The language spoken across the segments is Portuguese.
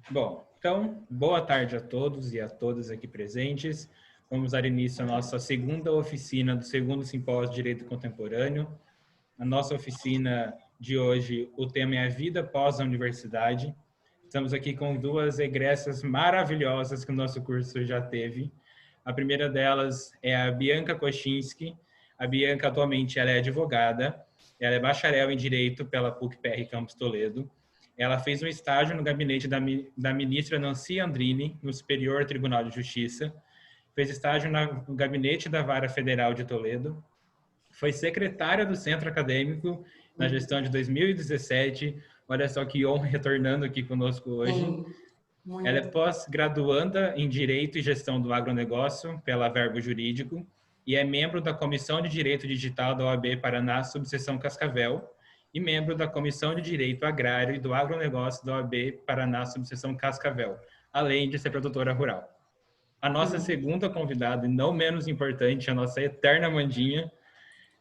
Bom, então, boa tarde a todos e a todas aqui presentes. Vamos dar início à nossa segunda oficina do segundo Simpósio de Direito Contemporâneo. A nossa oficina de hoje, o tema é a vida pós a universidade. Estamos aqui com duas egressas maravilhosas que o nosso curso já teve. A primeira delas é a Bianca Kochinski. A Bianca, atualmente, ela é advogada. Ela é bacharel em Direito pela PUC-PR Campus Toledo. Ela fez um estágio no gabinete da ministra Nancy Andrini, no Superior Tribunal de Justiça. Fez estágio no gabinete da Vara Federal de Toledo. Foi secretária do Centro Acadêmico na gestão de 2017. Olha só que honra retornando aqui conosco hoje. Sim, Ela é muito. pós-graduanda em Direito e Gestão do Agronegócio pela Verbo Jurídico e é membro da Comissão de Direito Digital da OAB Paraná, subseção Cascavel, e membro da Comissão de Direito Agrário e do Agronegócio da OAB Paraná, subseção Cascavel, além de ser produtora rural. A nossa segunda convidada, e não menos importante, a nossa eterna Mandinha.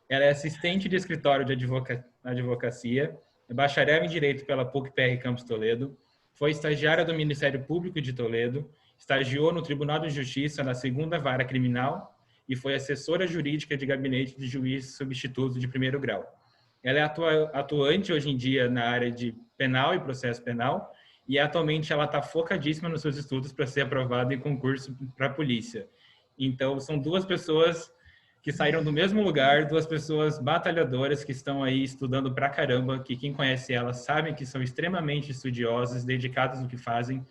Ela é assistente de escritório de advocacia, é bacharel em Direito pela PUC-PR Campus Toledo, foi estagiária do Ministério Público de Toledo, estagiou no Tribunal de Justiça na segunda vara criminal e foi assessora jurídica de gabinete de juiz substituto de primeiro grau. Ela é atuante hoje em dia na área de penal e processo penal e atualmente ela está focadíssima nos seus estudos para ser aprovada em concurso para a polícia. Então, são duas pessoas que saíram do mesmo lugar, duas pessoas batalhadoras que estão aí estudando pra caramba, que quem conhece elas sabe que são extremamente estudiosas, dedicadas no que fazem.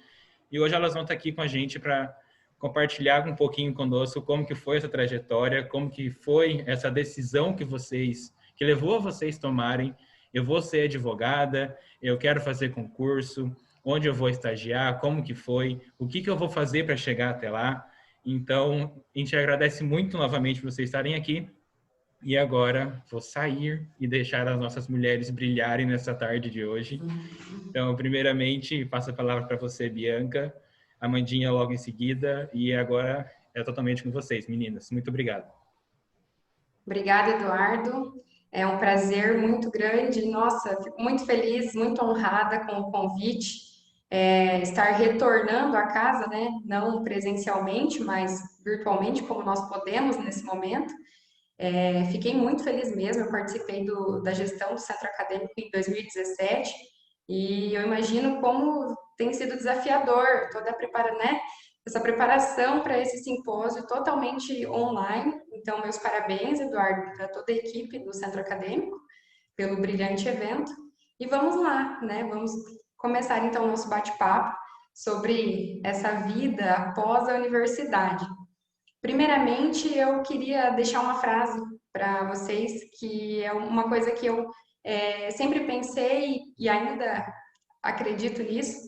E hoje elas vão estar aqui com a gente para compartilhar um pouquinho conosco como que foi essa trajetória, como que foi essa decisão que levou a vocês tomarem. Eu vou ser advogada, eu quero fazer concurso, onde eu vou estagiar, como que foi, o que eu vou fazer para chegar até lá. Então, a gente agradece muito novamente por vocês estarem aqui. E agora vou sair e deixar as nossas mulheres brilharem nessa tarde de hoje. Então, primeiramente, passo a palavra para você, Bianca, a Mandinha logo em seguida, e agora é totalmente com vocês, meninas. Muito obrigado. Obrigada, Eduardo. É um prazer muito grande. Nossa, fico muito feliz, muito honrada com o convite. Estar retornando à casa, né? Não presencialmente, mas virtualmente, como nós podemos nesse momento. Fiquei muito feliz mesmo. Eu participei da gestão do Centro Acadêmico em 2017 e eu imagino como tem sido desafiador toda né? Essa preparação para esse simpósio totalmente online. Então, meus parabéns, Eduardo, para toda a equipe do Centro Acadêmico pelo brilhante evento. E vamos lá, né? Vamos começar então o nosso bate-papo sobre essa vida após a universidade. Primeiramente, eu queria deixar uma frase para vocês, que é uma coisa que eu sempre pensei e ainda acredito nisso,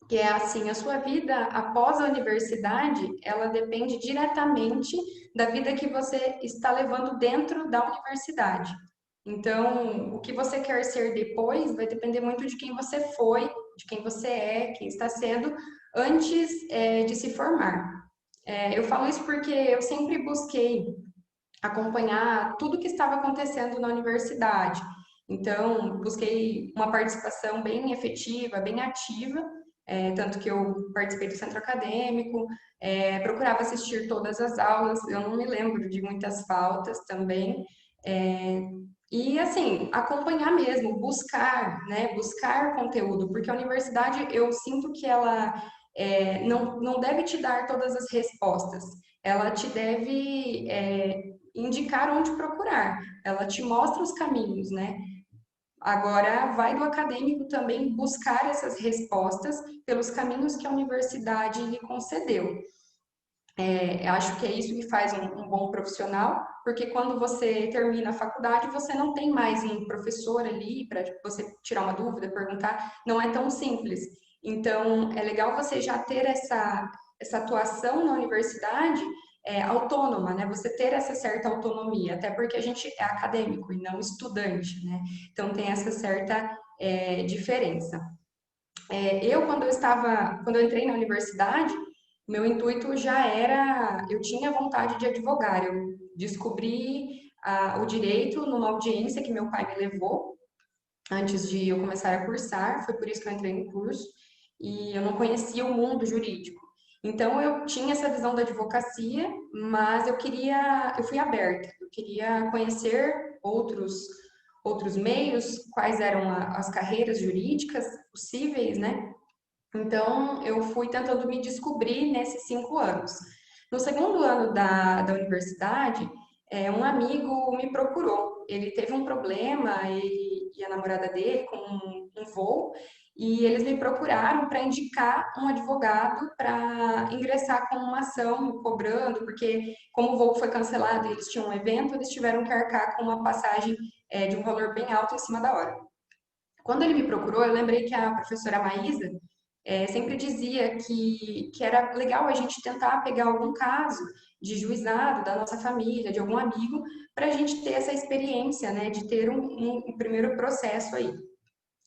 que é assim, a sua vida após a universidade, ela depende diretamente da vida que você está levando dentro da universidade. Então, o que você quer ser depois vai depender muito de quem você foi, de quem você é, quem está sendo antes de se formar. Eu falo isso porque eu sempre busquei acompanhar tudo que estava acontecendo na universidade. Então, busquei uma participação bem efetiva, bem ativa, tanto que eu participei do centro acadêmico, procurava assistir todas as aulas, eu não me lembro de muitas faltas também. É, e assim, acompanhar mesmo, buscar, né? Buscar conteúdo, porque a universidade eu sinto que ela não deve te dar todas as respostas, ela te deve indicar onde procurar, ela te mostra os caminhos, né? Agora, vai do acadêmico também buscar essas respostas pelos caminhos que a universidade lhe concedeu. Acho que é isso que faz um bom profissional, porque quando você termina a faculdade, você não tem mais um professor ali para você tirar uma dúvida, perguntar, não é tão simples. Então, é legal você já ter essa atuação na universidade autônoma, né? Você ter essa certa autonomia, até porque a gente é acadêmico e não estudante, né? Então, tem essa certa diferença. Quando eu entrei na universidade, meu intuito já era, eu tinha vontade de advogar. Eu descobri o direito numa audiência que meu pai me levou antes de eu começar a cursar. Foi por isso que eu entrei no curso. e eu não conhecia o mundo jurídico. Então eu tinha essa visão da advocacia, mas eu fui aberta, eu queria conhecer outros meios, quais eram as carreiras jurídicas possíveis, né? Então eu fui tentando me descobrir nesses 5 anos. No segundo ano da universidade, um amigo me procurou. Ele teve um problema, ele e a namorada dele, com um voo, e eles me procuraram para indicar um advogado para ingressar com uma ação cobrando, porque como o voo foi cancelado e eles tinham um evento, eles tiveram que arcar com uma passagem de um valor bem alto em cima da hora. Quando ele me procurou, eu lembrei que a professora Maísa sempre dizia que era legal a gente tentar pegar algum caso de juizado da nossa família, de algum amigo, para a gente ter essa experiência, né, de ter um primeiro processo aí.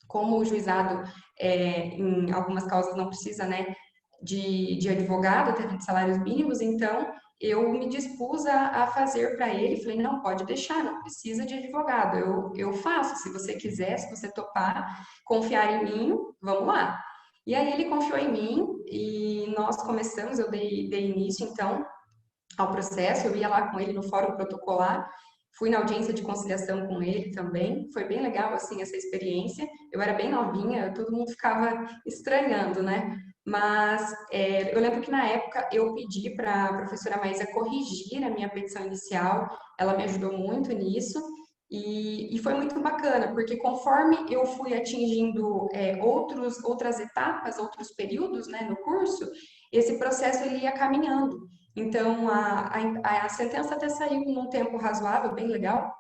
Como o juizado, em algumas causas, não precisa, né, de advogado, até de salários mínimos, então eu me dispus a fazer para ele, falei, não, pode deixar, não precisa de advogado, eu faço, se você quiser, se você topar, confiar em mim, vamos lá. E aí ele confiou em mim e nós começamos, eu dei início, então, ao processo, eu ia lá com ele no fórum protocolar, fui na audiência de conciliação com ele também, foi bem legal, assim, essa experiência, eu era bem novinha, todo mundo ficava estranhando, né? Mas eu lembro que na época eu pedi para a professora Maísa corrigir a minha petição inicial, ela me ajudou muito nisso, e foi muito bacana, porque conforme eu fui atingindo outras etapas, outros períodos, né, no curso, esse processo ele ia caminhando. Então, a sentença até saiu num tempo razoável, bem legal,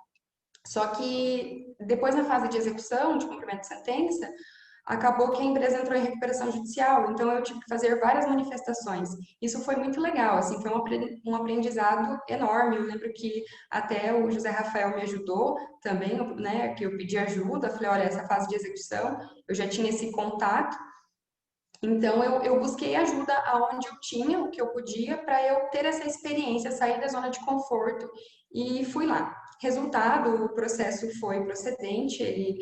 só que depois na fase de execução, de cumprimento de sentença, acabou que a empresa entrou em recuperação judicial, então eu tive que fazer várias manifestações. Isso foi muito legal, assim, foi um aprendizado enorme. Eu lembro que até o José Rafael me ajudou também, né, que eu pedi ajuda, falei, olha, essa fase de execução, eu já tinha esse contato, então eu busquei ajuda aonde eu tinha, o que eu podia, para eu ter essa experiência, sair da zona de conforto e fui lá. Resultado, o processo foi procedente, ele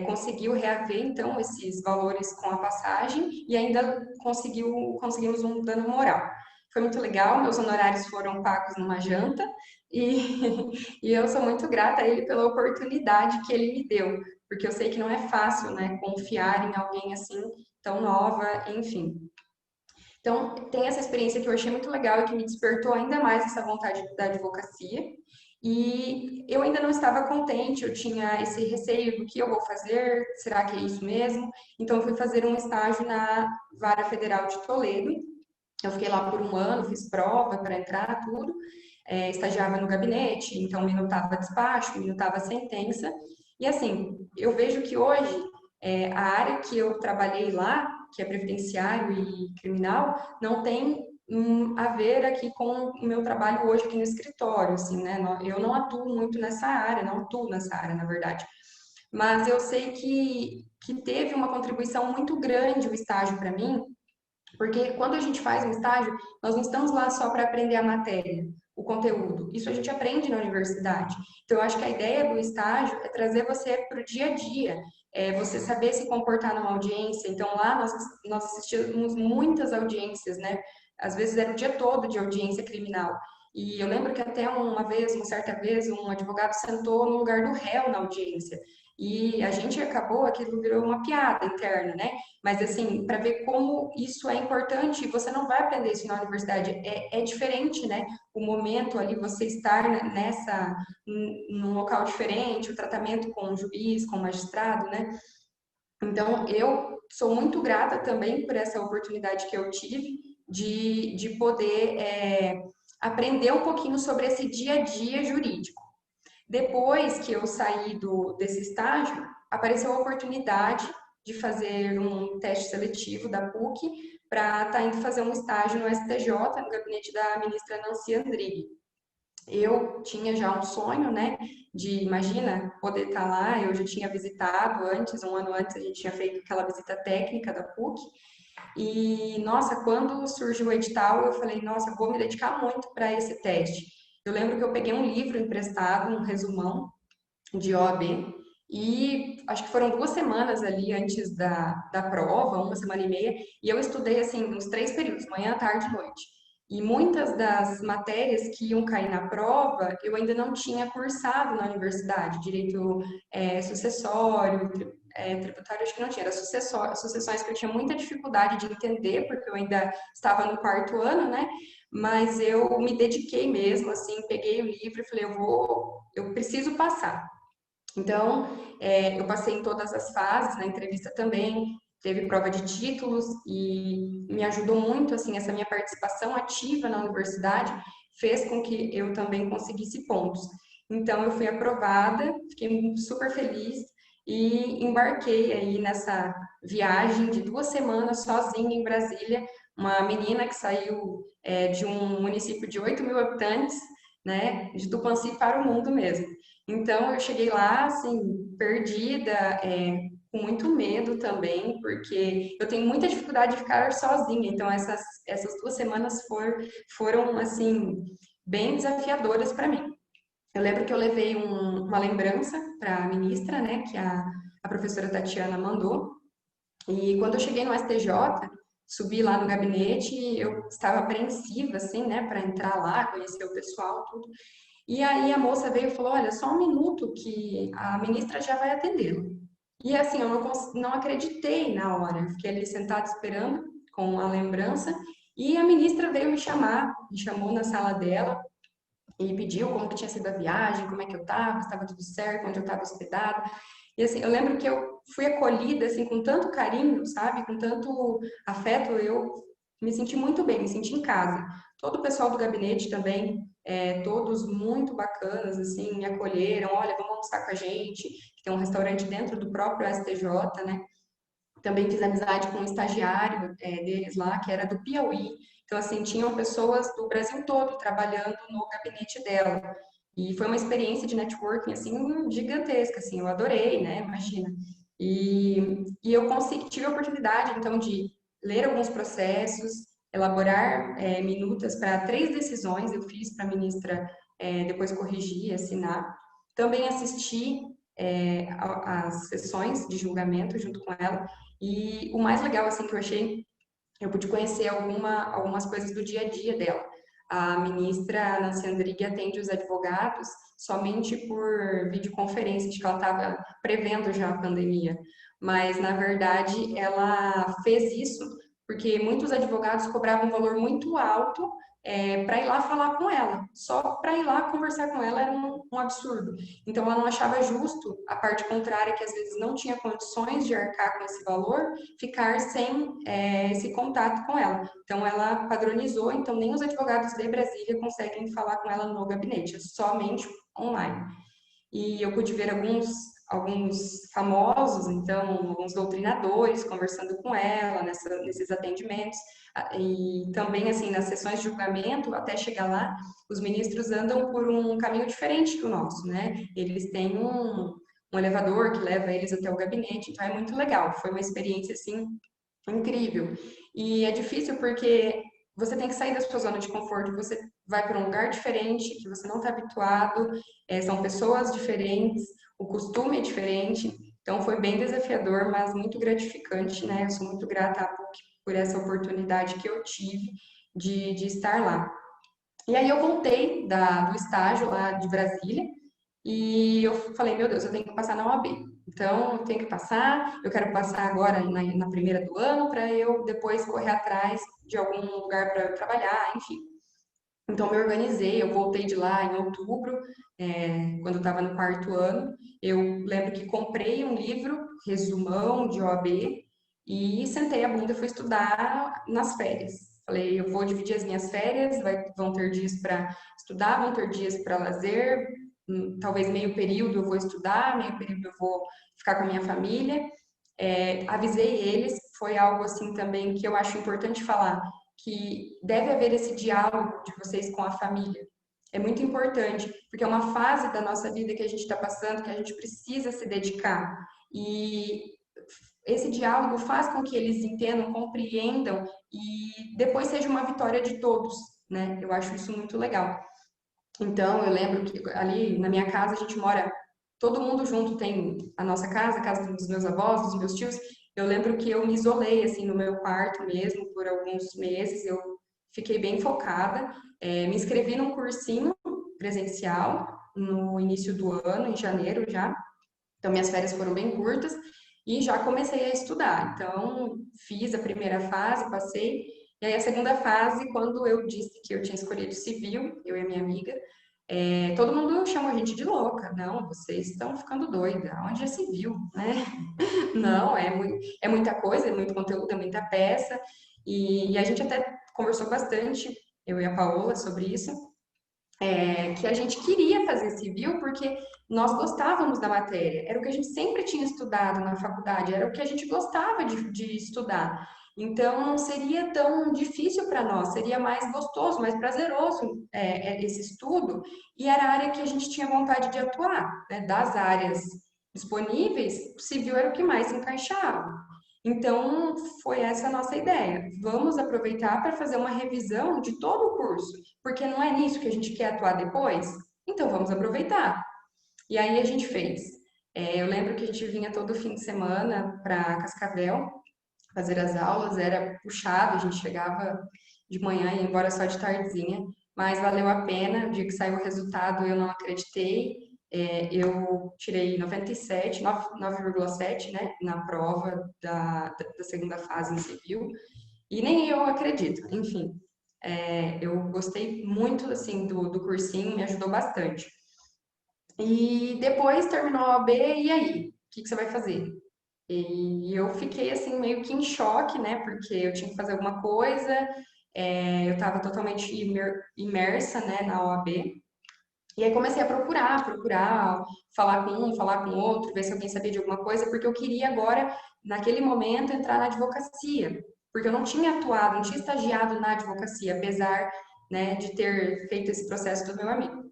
conseguiu reaver então esses valores com a passagem e ainda conseguimos um dano moral. Foi muito legal, meus honorários foram pagos numa janta e, e eu sou muito grata a ele pela oportunidade que ele me deu, porque eu sei que não é fácil, né, confiar em alguém assim tão nova, enfim. Então, tem essa experiência que eu achei muito legal e que me despertou ainda mais essa vontade da advocacia. E eu ainda não estava contente, eu tinha esse receio do que eu vou fazer, será que é isso mesmo? Então, eu fui fazer um estágio na Vara Federal de Toledo. Eu fiquei lá por um ano, fiz prova para entrar, tudo. Estagiava no gabinete, então minutava despacho, minutava sentença. E assim, eu vejo que hoje a área que eu trabalhei lá, que é previdenciário e criminal, não tem a ver aqui com o meu trabalho hoje aqui no escritório, assim, né? Eu não atuo muito nessa área, não atuo nessa área, na verdade. Mas eu sei que teve uma contribuição muito grande o estágio para mim, porque quando a gente faz um estágio, nós não estamos lá só para aprender a matéria, o conteúdo. Isso a gente aprende na universidade. Então, eu acho que a ideia do estágio é trazer você para o dia a dia, você saber se comportar numa audiência. Então, lá nós assistimos muitas audiências, né? Às vezes era o dia todo de audiência criminal. E eu lembro que até uma certa vez, um advogado sentou no lugar do réu na audiência. E a gente acabou, aquilo virou uma piada interna, né? Mas, assim, para ver como isso é importante, você não vai aprender isso na universidade. É diferente, né? O momento ali, você estar num local diferente, o tratamento com o juiz, com o magistrado, né? Então, eu sou muito grata também por essa oportunidade que eu tive de poder aprender um pouquinho sobre esse dia a dia jurídico. Depois que eu saí desse estágio, apareceu a oportunidade de fazer um teste seletivo da PUC para estar indo fazer um estágio no STJ, no gabinete da ministra Nancy Andrighi. Eu tinha já um sonho, né, de, imagina, poder estar lá, eu já tinha visitado antes, um ano antes a gente tinha feito aquela visita técnica da PUC, e, nossa, quando surgiu o edital, eu falei, nossa, eu vou me dedicar muito para esse teste. Eu lembro que eu peguei um livro emprestado, um resumão de OAB, E acho que foram 2 semanas ali antes da prova, 1 semana e meia, e eu estudei assim uns 3 períodos, manhã, tarde e noite. E muitas das matérias que iam cair na prova, eu ainda não tinha cursado na universidade, direito sucessório, tributário, acho que não tinha, era sucessões que eu tinha muita dificuldade de entender, porque eu ainda estava no quarto ano, né? Mas eu me dediquei mesmo, assim, peguei o livro e falei, eu preciso passar. Então, eu passei em todas as fases, na entrevista também, teve prova de títulos e me ajudou muito, assim, essa minha participação ativa na universidade fez com que eu também conseguisse pontos. Então, eu fui aprovada, fiquei super feliz e embarquei aí nessa viagem de 2 semanas sozinha em Brasília, uma menina que saiu de um município de 8 mil habitantes, né, de Tupanci para o mundo mesmo. Então, eu cheguei lá, assim, perdida, com muito medo também, porque eu tenho muita dificuldade de ficar sozinha. Então, essas 2 semanas foram, assim, bem desafiadoras para mim. Eu lembro que eu levei uma lembrança para a ministra, né, que a professora Tatiana mandou. E quando eu cheguei no STJ, subi lá no gabinete, eu estava apreensiva, assim, né, para entrar lá, conhecer o pessoal, tudo. E aí a moça veio e falou: Olha, só um minuto que a ministra já vai atendê-lo. E assim, eu não acreditei na hora. Eu fiquei ali sentada esperando com a lembrança. E a ministra veio me chamar, me chamou na sala dela e pediu como que tinha sido a viagem, como é que eu estava, se estava tudo certo, onde eu estava hospedada. E assim, eu lembro que eu fui acolhida assim com tanto carinho, sabe, com tanto afeto, eu me senti muito bem, me senti em casa. Todo o pessoal do gabinete também, todos muito bacanas, assim, me acolheram. Olha, vamos almoçar com a gente. Tem um restaurante dentro do próprio STJ, né? Também fiz amizade com um estagiário deles lá, que era do Piauí. Então, assim, tinham pessoas do Brasil todo trabalhando no gabinete dela. E foi uma experiência de networking, assim, gigantesca, assim, eu adorei, né? Imagina. E eu tive a oportunidade, então, de ler alguns processos, elaborar minutas para 3 decisões, eu fiz para a ministra depois corrigir, assinar. Também assisti as sessões de julgamento junto com ela, e o mais legal, assim, que eu achei, eu pude conhecer algumas coisas do dia a dia dela. A ministra Nancy Andrighi atende os advogados somente por videoconferência, de que ela estava prevendo já a pandemia. Mas, na verdade, ela fez isso porque muitos advogados cobravam um valor muito alto para ir lá falar com ela. Só para ir lá conversar com ela era um absurdo. Então, ela não achava justo a parte contrária, que às vezes não tinha condições de arcar com esse valor, ficar sem esse contato com ela. Então, ela padronizou, então nem os advogados de Brasília conseguem falar com ela no gabinete, é somente online. E eu pude ver alguns famosos, então, alguns doutrinadores conversando com ela nesses atendimentos. E também, assim, nas sessões de julgamento, até chegar lá, os ministros andam por um caminho diferente do nosso, né? Eles têm um elevador que leva eles até o gabinete, então é muito legal. Foi uma experiência, assim, incrível. E é difícil porque você tem que sair da sua zona de conforto, você vai para um lugar diferente, que você não está habituado, são pessoas diferentes, o costume é diferente. Então foi bem desafiador, mas muito gratificante, né? Eu sou muito grata à PUC por essa oportunidade que eu tive de estar lá. E aí eu voltei do estágio lá de Brasília, e eu falei, meu Deus, eu tenho que passar na OAB. Então, eu tenho que passar, eu quero passar agora na primeira do ano para eu depois correr atrás de algum lugar para trabalhar, enfim. Então, me organizei, eu voltei de lá em outubro, quando eu estava no quarto ano. Eu lembro que comprei um livro, resumão de OAB, e sentei a bunda e fui estudar nas férias. Falei, eu vou dividir as minhas férias, vão ter dias para estudar, vão ter dias para lazer, talvez meio período eu vou estudar, meio período eu vou ficar com a minha família. Avisei eles, foi algo assim também que eu acho importante falar, que deve haver esse diálogo de vocês com a família. É muito importante, porque é uma fase da nossa vida que a gente está passando, que a gente precisa se dedicar. E esse diálogo faz com que eles entendam, compreendam e depois seja uma vitória de todos, né? Eu acho isso muito legal. Então, eu lembro que ali na minha casa a gente mora todo mundo junto tem a nossa casa, a casa dos meus avós, dos meus tios. Eu lembro que eu me isolei, assim, no meu quarto mesmo, por alguns meses, eu fiquei bem focada, me inscrevi num cursinho presencial no início do ano, em janeiro já, então minhas férias foram bem curtas, e já comecei a estudar. Então, fiz a primeira fase, passei, e aí a segunda fase, quando eu disse que eu tinha escolhido civil, eu e a minha amiga, todo mundo chama a gente de louca. Não, vocês estão ficando doida. Onde já se viu, né? Não, é muita coisa, é muito conteúdo, é muita peça. E a gente até conversou bastante, eu e a Paola, sobre isso, que a gente queria fazer civil porque nós gostávamos da matéria. Era o que a gente sempre tinha estudado na faculdade, era o que a gente gostava de estudar. Então, não seria tão difícil para nós, seria mais gostoso, mais prazeroso esse estudo, e era a área que a gente tinha vontade de atuar, né? Das áreas disponíveis, o civil era o que mais se encaixava. Então, foi essa a nossa ideia. Vamos aproveitar para fazer uma revisão de todo o curso, porque não é nisso que a gente quer atuar depois? Então, vamos aproveitar. E aí a gente fez. Eu lembro que a gente vinha todo fim de semana para Cascavel fazer as aulas, era puxado, a gente chegava de manhã e ia embora só de tardezinha, mas valeu a pena. O dia que saiu o resultado, eu não acreditei. Eu tirei 97, 9,7, né, na prova da segunda fase em civil, e nem eu acredito. Enfim, eu gostei muito, assim, do cursinho, me ajudou bastante. E depois terminou a OAB, e aí? O que que você vai fazer? E eu fiquei assim meio que em choque, né? Porque eu tinha que fazer alguma coisa, eu estava totalmente imersa, né, na OAB. E aí comecei a procurar, falar com um, falar com outro, ver se alguém sabia de alguma coisa, porque eu queria agora, naquele momento, entrar na advocacia. Porque eu não tinha atuado, não tinha estagiado na advocacia, apesar, né, de ter feito esse processo do meu amigo.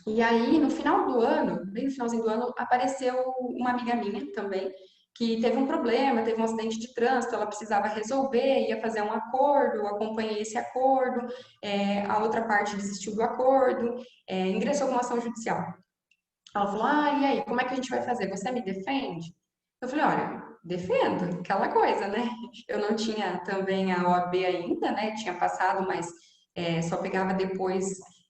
E aí, no final do ano, bem no finalzinho do ano, apareceu uma amiga minha também, que teve um problema, teve um acidente de trânsito, ela precisava resolver, ia fazer um acordo, eu acompanhei esse acordo, a outra parte desistiu do acordo, ingressou com uma ação judicial. Ela falou, e aí, como é que a gente vai fazer? Você me defende? Eu falei, olha, defendo, aquela coisa, né? Eu não tinha também a OAB ainda, né? Tinha passado, mas só pegava depois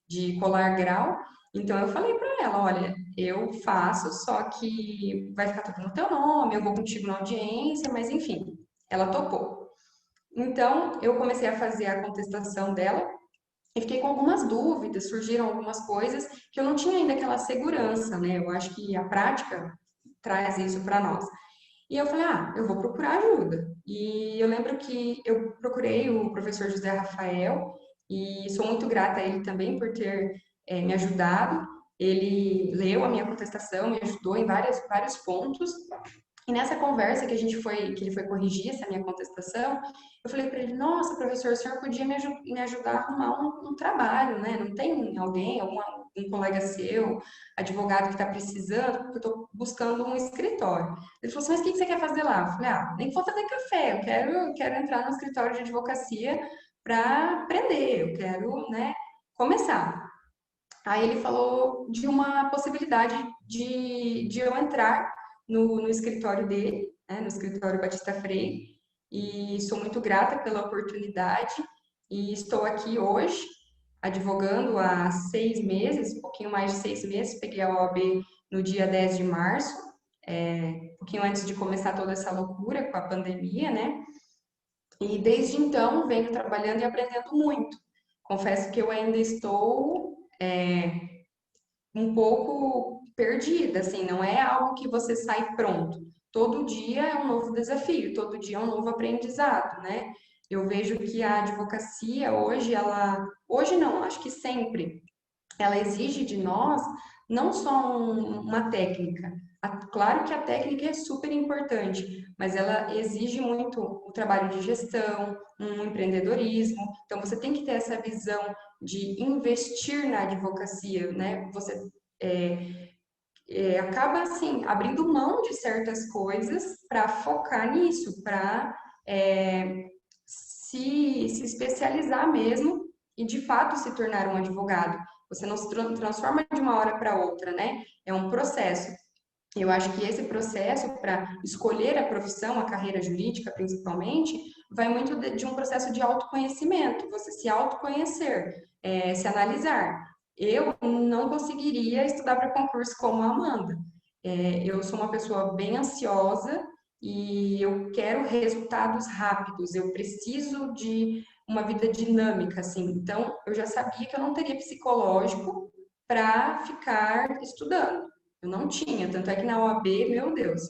de colar grau. Então eu falei para ela, olha, eu faço, só que vai ficar tudo no teu nome, eu vou contigo na audiência, mas enfim, ela topou. Então eu comecei a fazer a contestação dela e fiquei com algumas dúvidas, surgiram algumas coisas que eu não tinha ainda aquela segurança, né? Eu acho que a prática traz isso para nós. E eu falei, eu vou procurar ajuda. E eu lembro que eu procurei o professor José Rafael e sou muito grata a ele também por ter me ajudado. Ele leu a minha contestação, me ajudou em vários pontos. E nessa conversa que ele foi corrigir essa minha contestação, eu falei para ele, nossa, professor, o senhor podia me ajudar a arrumar um trabalho, né? Não tem alguém, um colega seu, advogado que está precisando, porque eu estou buscando um escritório. Ele falou assim, mas o que você quer fazer lá? Eu falei, nem vou fazer café, eu quero entrar no escritório de advocacia para aprender, eu quero, né, começar. Aí ele falou de uma possibilidade de eu entrar no escritório dele, né, no escritório Batista Freire, e sou muito grata pela oportunidade, e estou aqui hoje, advogando há 6 meses, um pouquinho mais de 6 meses, peguei a OAB no dia 10 de março, um pouquinho antes de começar toda essa loucura com a pandemia, né? E desde então venho trabalhando e aprendendo muito. Confesso que eu ainda estou um pouco perdida, assim, não é algo que você sai pronto. Todo dia é um novo desafio, todo dia é um novo aprendizado, né? Eu vejo que a advocacia hoje, hoje não, acho que sempre, ela exige de nós não só uma técnica. Claro que a técnica é super importante, mas ela exige muito o trabalho de gestão, um empreendedorismo. Então, você tem que ter essa visão de investir na advocacia, né? Você acaba, assim, abrindo mão de certas coisas para focar nisso, para se especializar mesmo e, de fato, se tornar um advogado. Você não se transforma de uma hora para outra, né? É um processo. Eu acho que esse processo para escolher a profissão, a carreira jurídica principalmente, vai muito de um processo de autoconhecimento, você se autoconhecer, se analisar. Eu não conseguiria estudar para concurso como a Amanda. Eu sou uma pessoa bem ansiosa e eu quero resultados rápidos, eu preciso de uma vida dinâmica, assim. Então, eu já sabia que eu não teria psicológico para ficar estudando. Eu não tinha, tanto é que na OAB, meu Deus.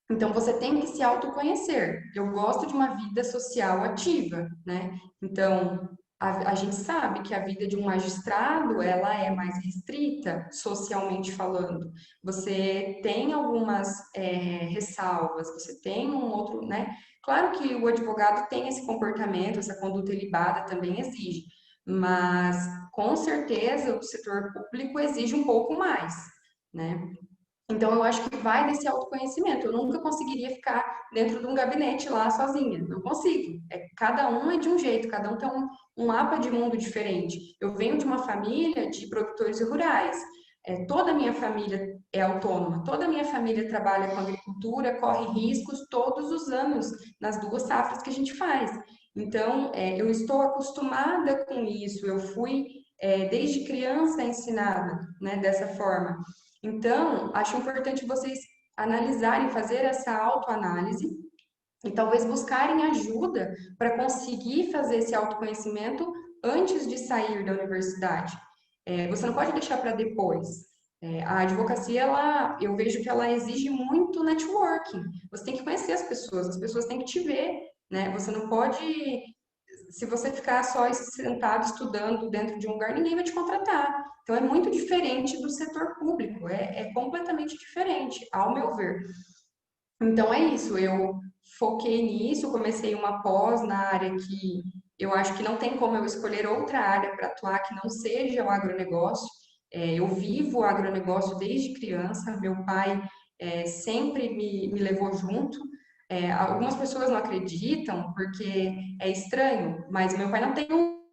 Então você tem que se autoconhecer. Eu gosto de uma vida social ativa, né? Então a gente sabe que a vida de um magistrado ela é mais restrita, socialmente falando. Você tem algumas ressalvas, você tem um outro, né? Claro que o advogado tem esse comportamento, essa conduta ilibada também exige, mas com certeza o setor público exige um pouco mais, né? Então, eu acho que vai desse autoconhecimento. Eu nunca conseguiria ficar dentro de um gabinete lá sozinha. Não consigo. Cada um é de um jeito, cada um tem um mapa de mundo diferente. Eu venho de uma família de produtores rurais. Toda a minha família é autônoma, toda a minha família trabalha com agricultura, corre riscos todos os anos nas 2 safras que a gente faz. Então, eu estou acostumada com isso. Eu fui, desde criança, ensinada, né, dessa forma. Então, acho importante vocês analisarem, fazer essa autoanálise e talvez buscarem ajuda para conseguir fazer esse autoconhecimento antes de sair da universidade. Você não pode deixar para depois. A advocacia, eu vejo que ela exige muito networking. Você tem que conhecer as pessoas têm que te ver, né? Você não pode, se você ficar só sentado estudando dentro de um lugar, ninguém vai te contratar. Então, é muito diferente do setor público, é completamente diferente, ao meu ver. Então, é isso, eu foquei nisso, comecei uma pós na área que eu acho que não tem como eu escolher outra área para atuar que não seja o agronegócio. Eu vivo o agronegócio desde criança, meu pai sempre me levou junto. Algumas pessoas não acreditam porque é estranho, mas meu pai não tem um.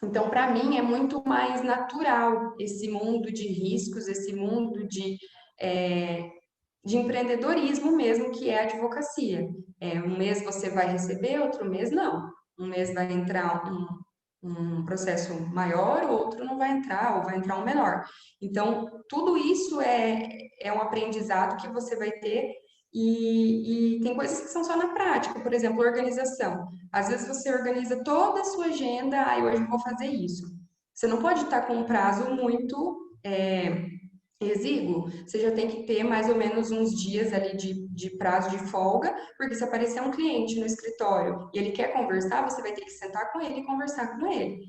Então, para mim, é muito mais natural esse mundo de riscos, esse mundo de empreendedorismo mesmo, que é a advocacia. Um mês você vai receber, outro mês não. Um mês vai entrar um processo maior, o outro não vai entrar, ou vai entrar um menor. Então, tudo isso é um aprendizado que você vai ter e tem coisas que são só na prática, por exemplo, organização. Às vezes você organiza toda a sua agenda, hoje eu vou fazer isso. Você não pode estar com um prazo muito exíguo, você já tem que ter mais ou menos uns dias ali de prazo de folga, porque se aparecer um cliente no escritório e ele quer conversar, você vai ter que sentar com ele e conversar com ele,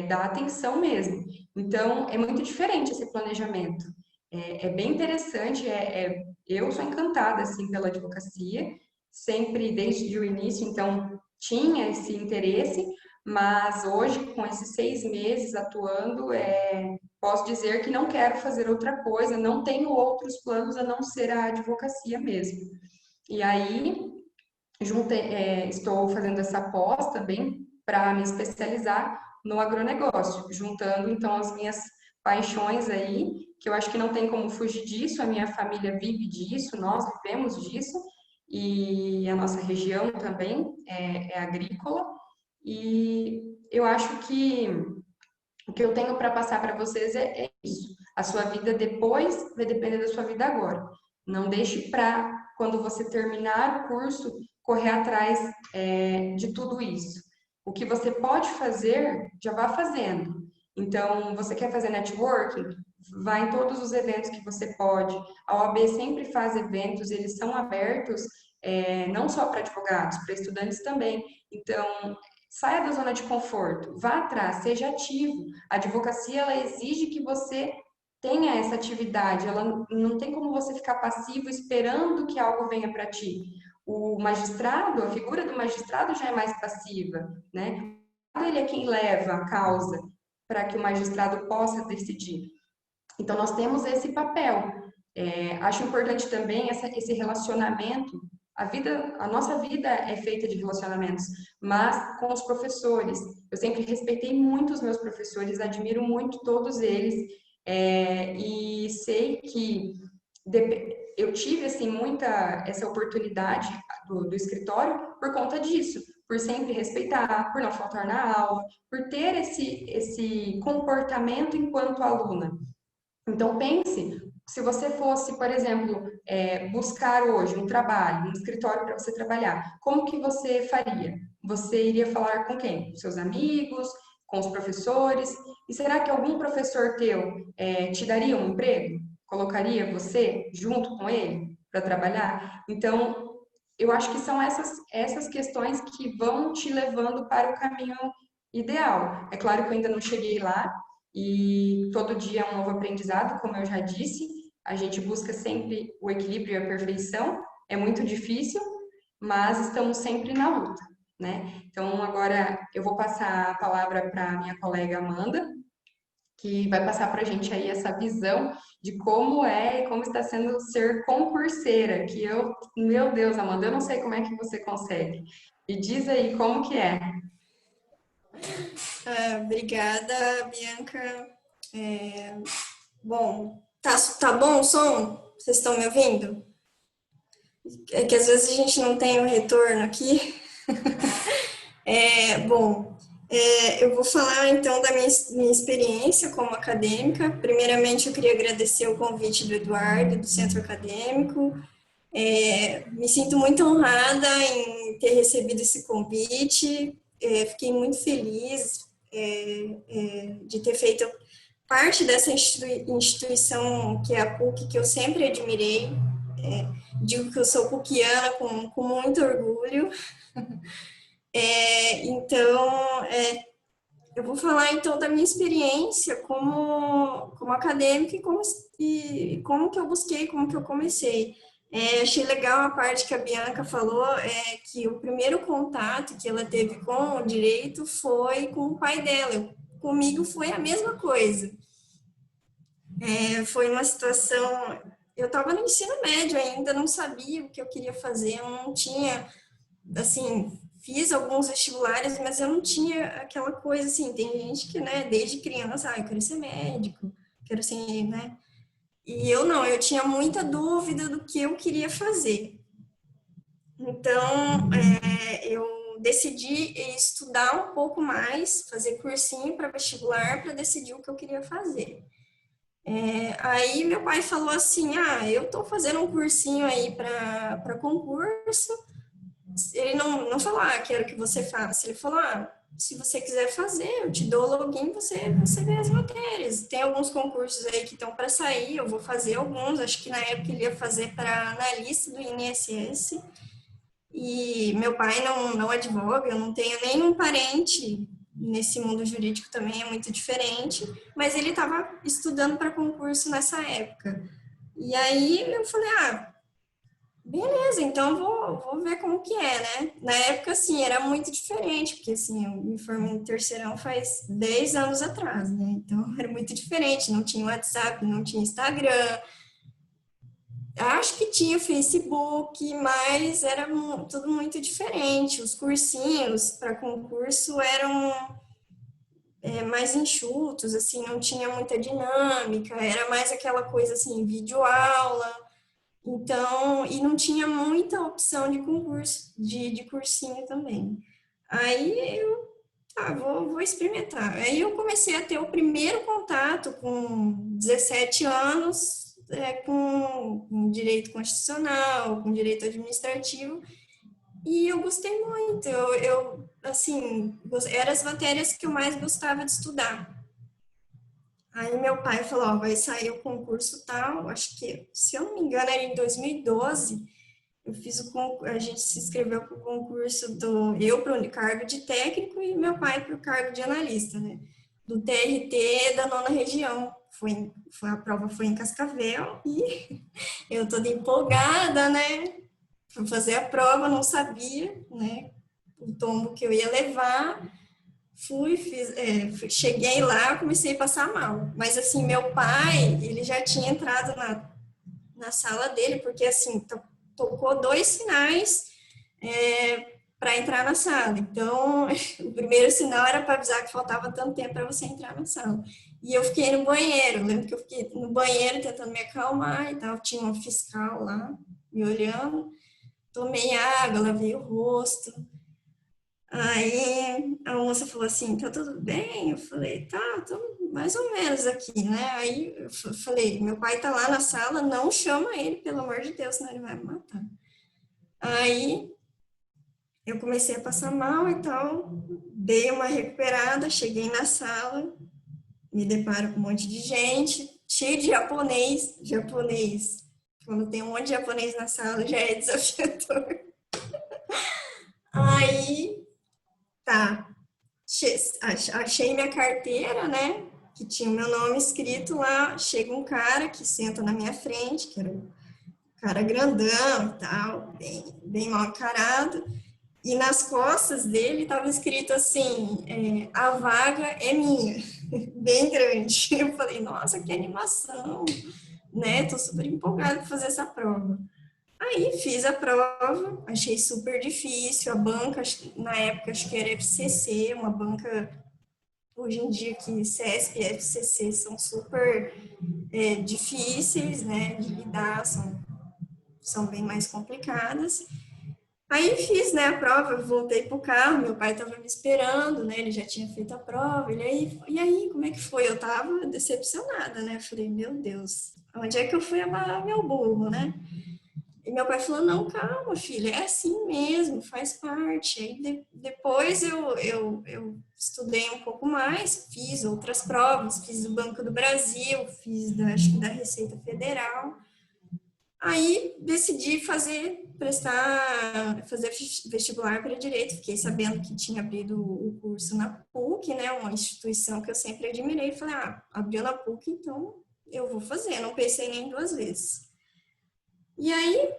dar atenção mesmo. Então, é muito diferente esse planejamento. É bem interessante, eu sou encantada, assim, pela advocacia, sempre desde o início, então, tinha esse interesse, mas hoje, com esses 6 meses atuando, posso dizer que não quero fazer outra coisa, não tenho outros planos a não ser a advocacia mesmo. E aí, estou fazendo essa pós também para me especializar no agronegócio, juntando então as minhas paixões aí, que eu acho que não tem como fugir disso, a minha família vive disso, nós vivemos disso, e a nossa região também é agrícola, e eu acho que o que eu tenho para passar para vocês é isso. A sua vida depois vai depender da sua vida agora. Não deixe para, quando você terminar o curso, correr atrás de tudo isso. O que você pode fazer, já vá fazendo. Então, você quer fazer networking? Vá em todos os eventos que você pode. A OAB sempre faz eventos, eles são abertos não só para advogados, para estudantes também. Então, saia da zona de conforto, vá atrás, seja ativo. A advocacia, ela exige que você tenha essa atividade, ela não tem como você ficar passivo esperando que algo venha para ti. O magistrado, a figura do magistrado já é mais passiva, né? Ele é quem leva a causa para que o magistrado possa decidir. Então, nós temos esse papel. Acho importante também esse relacionamento. A nossa vida é feita de relacionamentos, mas com os professores. Eu sempre respeitei muito os meus professores, admiro muito todos eles, e sei que eu tive assim muita essa oportunidade do escritório por conta disso, por sempre respeitar, por não faltar na aula, por ter esse comportamento enquanto aluna. Então, pense, se você fosse, por exemplo, buscar hoje um trabalho, um escritório para você trabalhar, como que você faria? Você iria falar com quem? Com seus amigos, com os professores? E será que algum professor teu te daria um emprego? Colocaria você junto com ele para trabalhar? Então, eu acho que são essas questões que vão te levando para o caminho ideal. É claro que eu ainda não cheguei lá, e todo dia é um novo aprendizado, como eu já disse. A gente busca sempre o equilíbrio e a perfeição. É muito difícil, mas estamos sempre na luta, né? Então, agora eu vou passar a palavra para a minha colega Amanda, que vai passar para a gente aí essa visão de como é e como está sendo ser concurseira, que meu Deus, Amanda, eu não sei como é que você consegue. E diz aí como que é. Obrigada, Bianca. Bom, tá bom o som? Vocês estão me ouvindo? É que às vezes a gente não tem o retorno aqui. Bom, eu vou falar então da minha experiência como acadêmica. Primeiramente, eu queria agradecer o convite do Eduardo, do Centro Acadêmico. Me sinto muito honrada em ter recebido esse convite. Fiquei muito feliz de ter feito parte dessa instituição que é a PUC, que eu sempre admirei. Digo que eu sou PUCiana com muito orgulho. Então, eu vou falar então da minha experiência como acadêmica e como que eu busquei, como que eu comecei. Achei legal a parte que a Bianca falou, que o primeiro contato que ela teve com o direito foi com o pai dela. Comigo foi a mesma coisa. Foi uma situação... Eu estava no ensino médio ainda, não sabia o que eu queria fazer, eu não tinha, assim... Fiz alguns vestibulares, mas eu não tinha aquela coisa assim, tem gente que, né, desde criança, eu quero ser médico, quero ser, né? E eu não, eu tinha muita dúvida do que eu queria fazer. Então, eu decidi estudar um pouco mais, fazer cursinho para vestibular, para decidir o que eu queria fazer. Aí meu pai falou assim, eu tô fazendo um cursinho aí para concurso. Ele não falou, quero que você faça. Ele falou, se você quiser fazer, eu te dou o login, você vê as matérias. Tem alguns concursos aí que estão para sair, eu vou fazer alguns. Acho que na época ele ia fazer para analista do INSS. E meu pai não advoga, eu não tenho nenhum parente nesse mundo jurídico também, é muito diferente. Mas ele estava estudando para concurso nessa época. E aí eu falei, beleza, então vou ver como que é, né? Na época, assim, era muito diferente, porque, assim, eu me formei em terceirão faz 10 anos atrás, né? Então, era muito diferente, não tinha WhatsApp, não tinha Instagram. Acho que tinha Facebook, mas era tudo muito diferente. Os cursinhos para concurso eram mais enxutos, assim, não tinha muita dinâmica, era mais aquela coisa, assim, videoaula. Então, e não tinha muita opção de concurso, de cursinho também. Aí eu, vou experimentar. Aí eu comecei a ter o primeiro contato com 17 anos, com direito constitucional, com direito administrativo, e eu gostei muito. Assim, eram as matérias que eu mais gostava de estudar. Aí meu pai falou, vai sair o concurso tal, acho que, se eu não me engano, era em 2012, a gente se inscreveu para o concurso para o cargo de técnico e meu pai para o cargo de analista, né? Do TRT da 9ª região. A prova foi em Cascavel e eu toda empolgada, né? Fui fazer a prova, não sabia, né? O tombo que eu ia levar. cheguei lá, comecei a passar mal. Mas, assim, meu pai, ele já tinha entrado na sala dele, porque, assim, tocou 2 sinais para entrar na sala. Então, o primeiro sinal era para avisar que faltava tanto tempo para você entrar na sala. E eu fiquei no banheiro. Eu lembro que eu fiquei no banheiro tentando me acalmar e tal. Tinha um fiscal lá me olhando. Tomei água, lavei o rosto. Aí a moça falou assim, tá tudo bem? Eu falei, tá, tô mais ou menos aqui, né? Aí eu falei, meu pai tá lá na sala, não chama ele, pelo amor de Deus, senão ele vai me matar. Aí eu comecei a passar mal e tal, dei uma recuperada, cheguei na sala, me deparo com um monte de gente, cheio de japonês. Quando tem um monte de japonês na sala, já é desafiador. Aí, tá, achei minha carteira, né, que tinha o meu nome escrito lá, chega um cara que senta na minha frente, que era um cara grandão e tal, bem mal encarado, e nas costas dele estava escrito assim, a vaga é minha, bem grande. Eu falei, nossa, que animação, né, tô super empolgada para fazer essa prova. Aí fiz a prova, achei super difícil, a banca, na época acho que era FCC, uma banca, hoje em dia que CESP e FCC são super difíceis, né, de lidar, são bem mais complicadas. Aí fiz, né, a prova, voltei pro carro, meu pai estava me esperando, né, ele já tinha feito a prova, e aí, como é que foi? Eu tava decepcionada, né, falei, meu Deus, onde é que eu fui amarrar meu burro, né? E meu pai falou, não, calma, filha, é assim mesmo, faz parte. Aí depois eu estudei um pouco mais, fiz outras provas, fiz do Banco do Brasil, acho que da Receita Federal. Aí decidi fazer vestibular para Direito. Fiquei sabendo que tinha abrido o curso na PUC, né, uma instituição que eu sempre admirei. Falei, abriu na PUC, então eu vou fazer. Não pensei nem 2 vezes. E aí,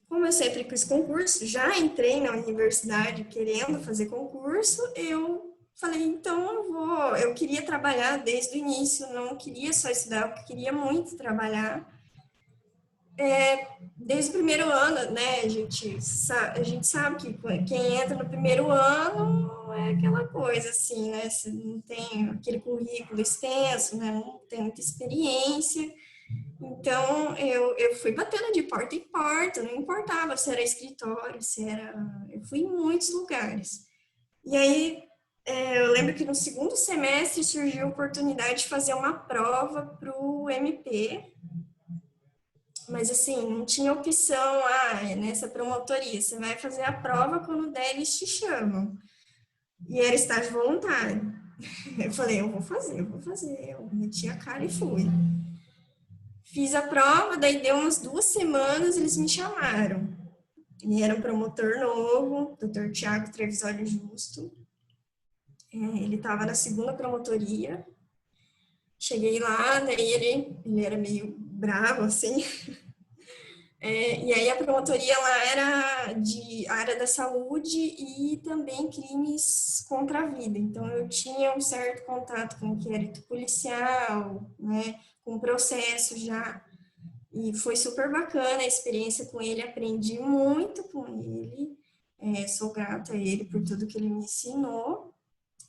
como eu sempre quis concurso, já entrei na universidade querendo fazer concurso, eu falei, então eu queria trabalhar desde o início, não queria só estudar, eu queria muito trabalhar. Desde o primeiro ano, né, a gente sabe que quem entra no primeiro ano é aquela coisa assim, né, você não tem aquele currículo extenso, né, não tem muita experiência. Então, eu fui batendo de porta em porta, não importava se era escritório, eu fui em muitos lugares. E aí, eu lembro que no segundo semestre surgiu a oportunidade de fazer uma prova para o MP, mas assim, não tinha opção, nessa promotoria, você vai fazer a prova quando der, eles te chamam. E era estágio voluntário. Eu falei, eu vou fazer, eu meti a cara e fui. Fiz a prova, daí deu umas 2 semanas, eles me chamaram. E era um promotor novo, Dr. Tiago Trevisoli Justo. Ele estava na 2ª promotoria. Cheguei lá, daí ele era meio bravo, assim. E aí a promotoria lá era de área da saúde e também crimes contra a vida. Então eu tinha um certo contato com o inquérito policial, né, com processo já. E foi super bacana a experiência com ele, aprendi muito com ele, sou grata a ele por tudo que ele me ensinou.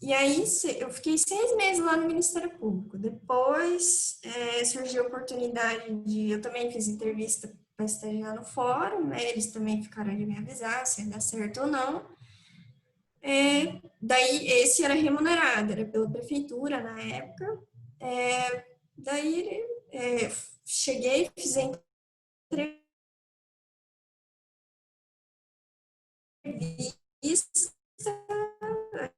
E aí eu fiquei 6 meses lá no Ministério Público. Depois surgiu a oportunidade eu também fiz entrevista para estagiar no fórum, né? Eles também ficaram de me avisar se ia dar certo ou não. Daí esse era remunerado, era pela prefeitura na época. Daí cheguei, fiz a entrevista,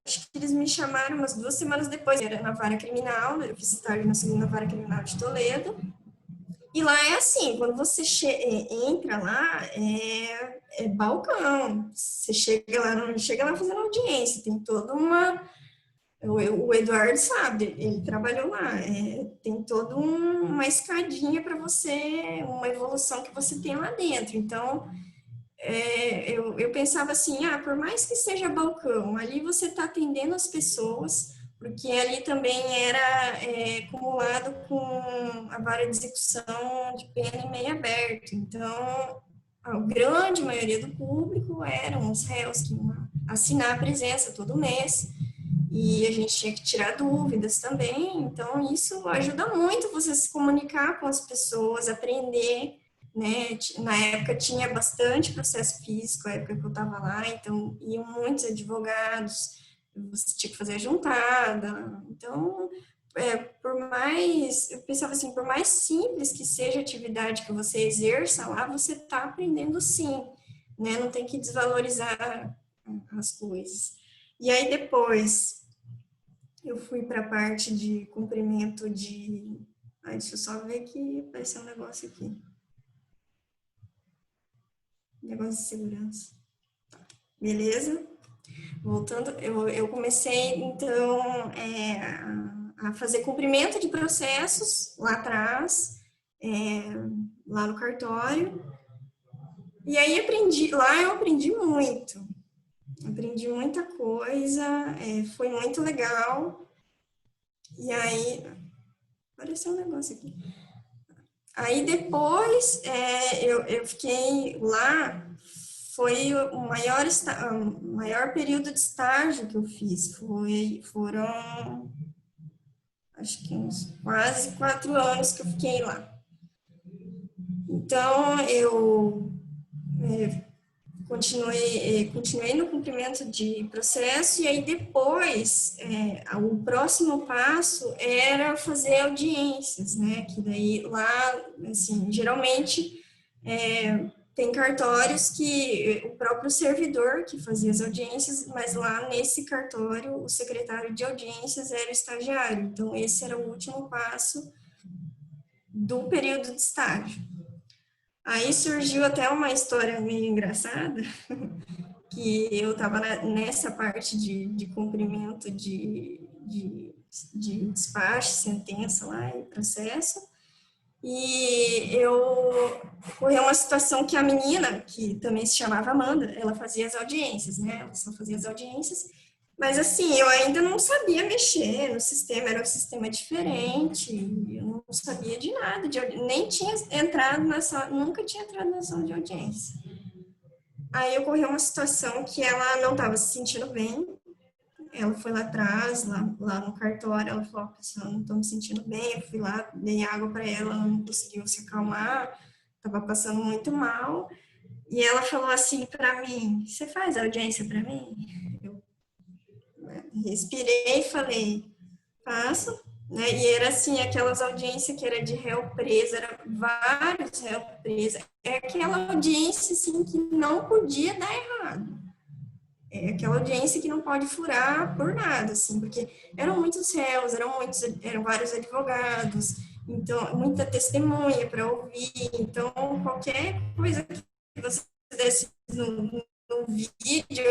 acho que eles me chamaram umas 2 semanas depois, era na vara criminal, eu fiz estágio na 2ª vara criminal de Toledo, e lá é assim, quando você entra lá, é balcão, você chega lá, não chega lá fazendo audiência, tem toda o Eduardo sabe, ele trabalhou lá, tem toda uma escadinha para você, uma evolução que você tem lá dentro, então eu pensava assim, por mais que seja balcão, ali você está atendendo as pessoas, porque ali também era acumulado com a vara de execução de pena em meio aberto. Então, a grande maioria do público eram os réus que iam assinar a presença todo mês, e a gente tinha que tirar dúvidas também. Então, isso ajuda muito você se comunicar com as pessoas, aprender, né? Na época tinha bastante processo físico, a época que eu estava lá, então iam muitos advogados, você tinha que fazer a juntada. Então, eu pensava assim, por mais simples que seja a atividade que você exerça lá, você está aprendendo sim, né? Não tem que desvalorizar as coisas. E aí depois eu fui para a parte de cumprimento de... deixa eu só ver que apareceu um negócio aqui. Negócio de segurança. Beleza? Voltando, eu comecei, então, a fazer cumprimento de processos lá atrás, lá no cartório. E aí eu aprendi muito. Aprendi muita coisa, foi muito legal. E aí, apareceu um negócio aqui. Aí depois eu fiquei lá, foi o maior período de estágio que eu fiz. Foram, acho que uns quase 4 anos que eu fiquei lá. Então, eu continuei no cumprimento de processo, e aí depois, o próximo passo era fazer audiências, né, que daí lá, assim, geralmente tem cartórios que o próprio servidor que fazia as audiências, mas lá nesse cartório o secretário de audiências era o estagiário, então esse era o último passo do período de estágio. Aí surgiu até uma história meio engraçada, que eu estava nessa parte de cumprimento de despacho, sentença lá e processo, e ocorreu uma situação que a menina, que também se chamava Amanda, ela fazia as audiências, né? Ela só fazia as audiências, mas assim, eu ainda não sabia mexer no sistema, era um sistema diferente, eu não sabia de nada, nem tinha entrado nunca tinha entrado na sala de audiência. Aí ocorreu uma situação que ela não estava se sentindo bem, ela foi lá atrás, lá no cartório, ela falou, pessoal, não estou me sentindo bem, eu fui lá, dei água para ela, ela não conseguiu se acalmar, estava passando muito mal, e ela falou assim para mim, você faz audiência para mim? Eu respirei e falei, faço, né? E era assim, aquelas audiências que era de réu preso, era vários réus presos, é aquela audiência assim que não podia dar errado, é aquela audiência que não pode furar por nada, assim, porque eram muitos réus, eram vários advogados, então muita testemunha para ouvir, então qualquer coisa que você desse no vídeo,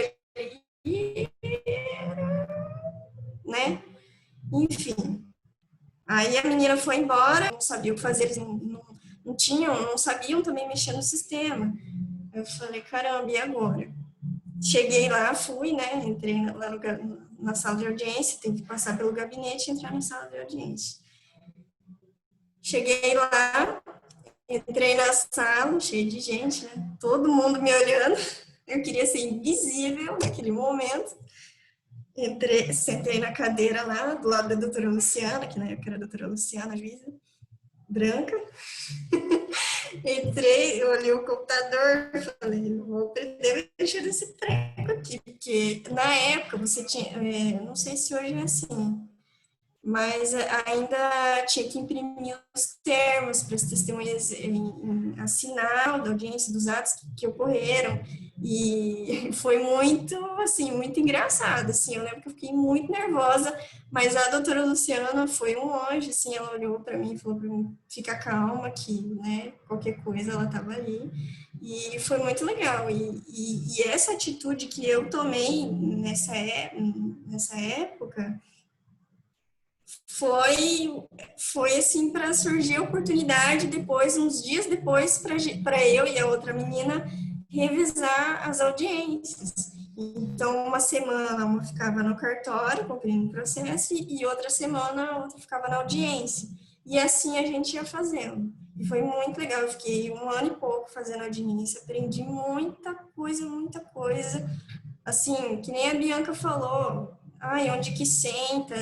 né? Enfim. Aí a menina foi embora, não sabia o que fazer, eles não sabiam também mexer no sistema. Eu falei, caramba, e agora? Cheguei lá, fui, né, entrei lá na sala de audiência, tem que passar pelo gabinete e entrar na sala de audiência. Cheguei lá, entrei na sala, cheio de gente, né, todo mundo me olhando, eu queria ser invisível naquele momento. Sentei na cadeira lá, do lado da doutora Luciana, que na época era a doutora Luciana, juíza, branca. Entrei, eu olhei o computador, falei, vou aprender a mexer nesse treco aqui, porque na época você tinha, não sei se hoje é assim, mas ainda tinha que imprimir os termos para as testemunhas assinar da audiência dos atos que ocorreram, e foi muito, assim, muito engraçado, assim, eu lembro que eu fiquei muito nervosa, mas a doutora Luciana foi um anjo, assim, ela olhou para mim e falou para mim, fica calma que, né, qualquer coisa ela estava ali, e foi muito legal, e essa atitude que eu tomei nessa época, foi assim para surgir a oportunidade depois, uns dias depois, para eu e a outra menina revisar as audiências. Então, uma semana uma ficava no cartório, cumprindo o processo, e outra semana a outra ficava na audiência. E assim a gente ia fazendo. E foi muito legal, eu fiquei 1 ano e pouco fazendo audiência, aprendi muita coisa. Assim, que nem a Bianca falou, ai, onde que senta,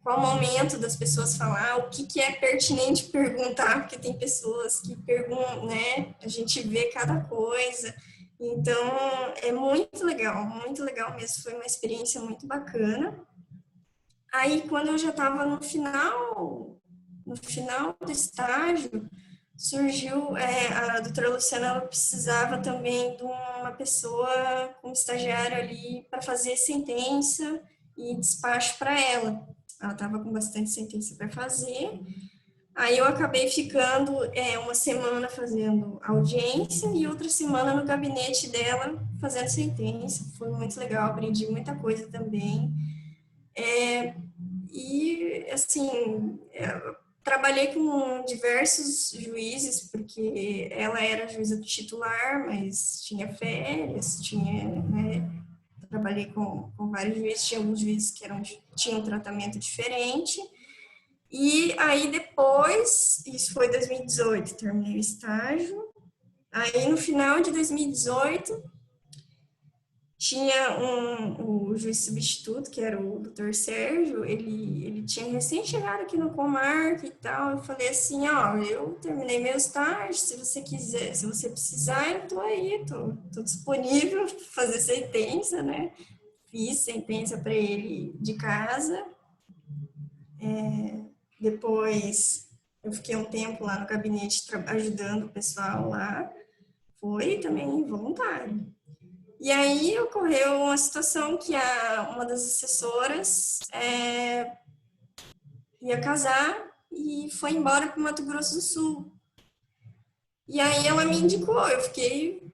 qual momento das pessoas falar, o que é pertinente perguntar, porque tem pessoas que perguntam, né? A gente vê cada coisa. Então, é muito legal mesmo. Foi uma experiência muito bacana. Aí, quando eu já estava no final do estágio, surgiu, a doutora Luciana, ela precisava também de uma pessoa como estagiário ali para fazer sentença e despacho para ela. Ela estava com bastante sentença para fazer. Aí eu acabei ficando uma semana fazendo audiência e outra semana no gabinete dela fazendo sentença. Foi muito legal, aprendi muita coisa também. E, assim, trabalhei com diversos juízes, porque ela era juíza titular, mas tinha férias, né, trabalhei com vários juízes, tinha alguns juízes que tinham um tratamento diferente. E aí depois, isso foi 2018, terminei o estágio. Aí no final de 2018, tinha o juiz substituto, que era o doutor Sérgio, ele tinha recém chegado aqui no Comarca e tal. Eu falei assim, ó, eu terminei meu estágio, se você quiser, se você precisar, eu tô aí, tô disponível para fazer sentença, né? Fiz sentença para ele de casa. Depois eu fiquei um tempo lá no gabinete ajudando o pessoal lá. Foi também voluntário. E aí ocorreu uma situação que uma das assessoras ia casar e foi embora para o Mato Grosso do Sul. E aí ela me indicou, eu fiquei,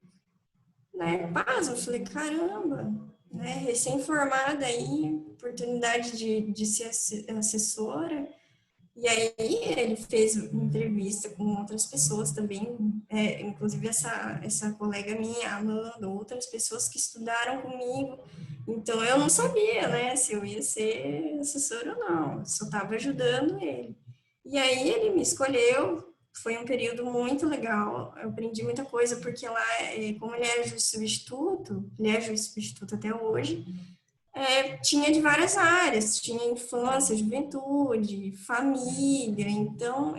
né, pasma, eu falei, caramba, né, recém-formada aí, oportunidade de ser assessora. E aí ele fez entrevista com outras pessoas também, inclusive essa colega minha, Amanda, outras pessoas que estudaram comigo. Então eu não sabia, né, se eu ia ser assessora ou não, só estava ajudando ele. E aí ele me escolheu, foi um período muito legal, eu aprendi muita coisa, porque lá, como ele era juiz substituto, ele é juiz substituto até hoje, tinha de várias áreas, tinha infância, juventude, família, então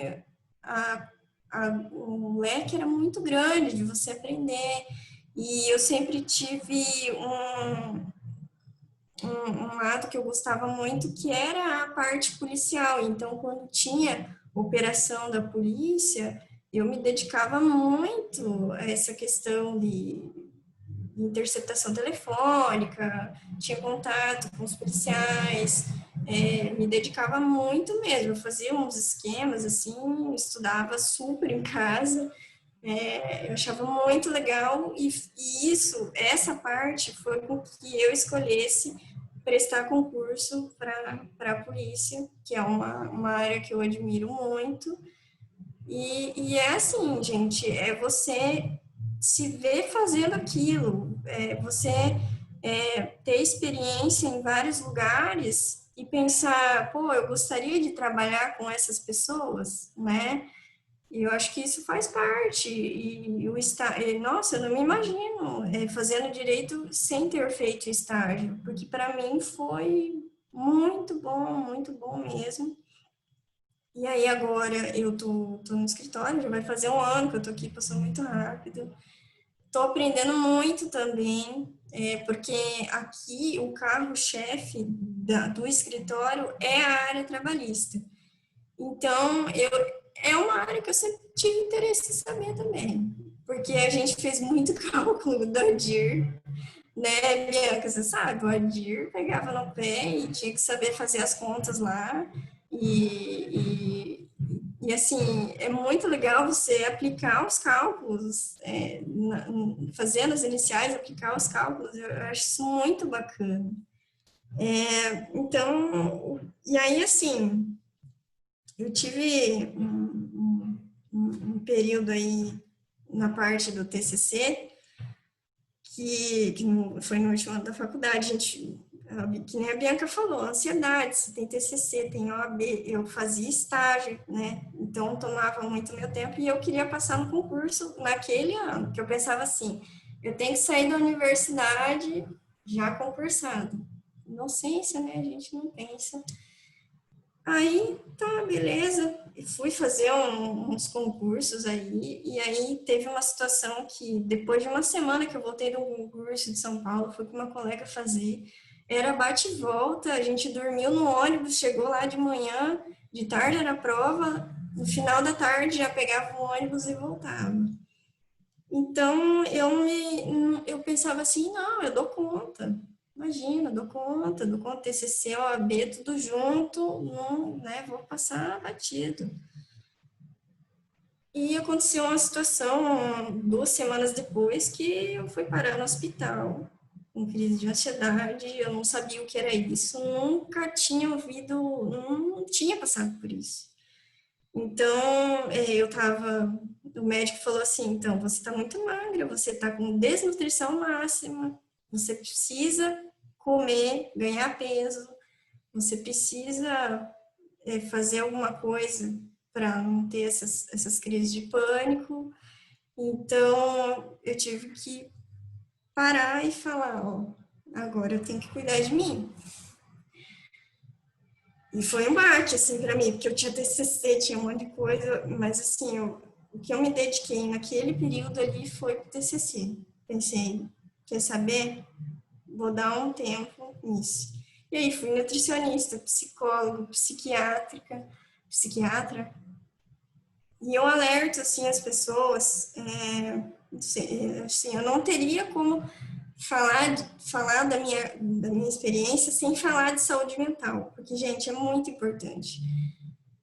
o leque era muito grande de você aprender, e eu sempre tive um lado que eu gostava muito, que era a parte policial, então quando tinha operação da polícia, eu me dedicava muito a essa questão de interceptação telefônica, tinha contato com os policiais, me dedicava muito mesmo, eu fazia uns esquemas, assim, estudava super em casa, eu achava muito legal, e essa parte foi com que eu escolhesse prestar concurso para a polícia, que é uma área que eu admiro muito, e é assim, gente, você se ver fazendo aquilo, você ter experiência em vários lugares e pensar, pô, eu gostaria de trabalhar com essas pessoas, né? E eu acho que isso faz parte. Nossa, eu não me imagino fazendo direito sem ter feito estágio, porque para mim foi muito bom mesmo. E aí agora eu tô no escritório, já vai fazer 1 ano que eu tô aqui, passou muito rápido. Estou aprendendo muito também, porque aqui o carro-chefe do escritório é a área trabalhista. Então, é uma área que eu sempre tive interesse em saber também, porque a gente fez muito cálculo do ADIR, né, Bianca? Você sabe, o ADIR pegava no pé e tinha que saber fazer as contas lá, e assim, é muito legal você aplicar os cálculos, fazendo as iniciais, aplicar os cálculos, eu acho isso muito bacana. Então, e aí, assim, eu tive um período aí na parte do TCC, que foi no último ano da faculdade, gente, que nem a Bianca falou, ansiedade, se tem TCC, tem OAB, eu fazia estágio, né? Então, tomava muito meu tempo e eu queria passar no concurso naquele ano, que eu pensava assim, eu tenho que sair da universidade já concursado. Inocência, né? A gente não pensa. Aí, tá, beleza. Fui fazer uns concursos aí, e aí teve uma situação que, depois de uma semana que eu voltei do concurso de São Paulo, fui com uma colega fazer, era bate e volta, a gente dormiu no ônibus, chegou lá de manhã, de tarde era prova, no final da tarde já pegava o ônibus e voltava. Então, eu pensava assim, não, eu dou conta. Imagina, dou conta, TCC, OAB, tudo junto, não, né, vou passar batido. E aconteceu uma situação 2 semanas depois que eu fui parar no hospital, com crise de ansiedade, eu não sabia o que era isso, nunca tinha ouvido, não tinha passado por isso. Então, o médico falou assim, então, você está muito magra, você está com desnutrição máxima, você precisa comer, ganhar peso, você precisa fazer alguma coisa para não ter essas crises de pânico. Então, eu tive que parar e falar, ó, agora eu tenho que cuidar de mim. E foi um baque, assim, para mim, porque eu tinha TCC, tinha um monte de coisa, mas, assim, o que eu me dediquei naquele período ali foi pro TCC. Pensei, quer saber? Vou dar um tempo nisso. E aí fui nutricionista, psicólogo, psiquiatra, e eu alerto, assim, as pessoas, assim, eu não teria como falar da minha experiência sem falar de saúde mental, porque, gente, é muito importante.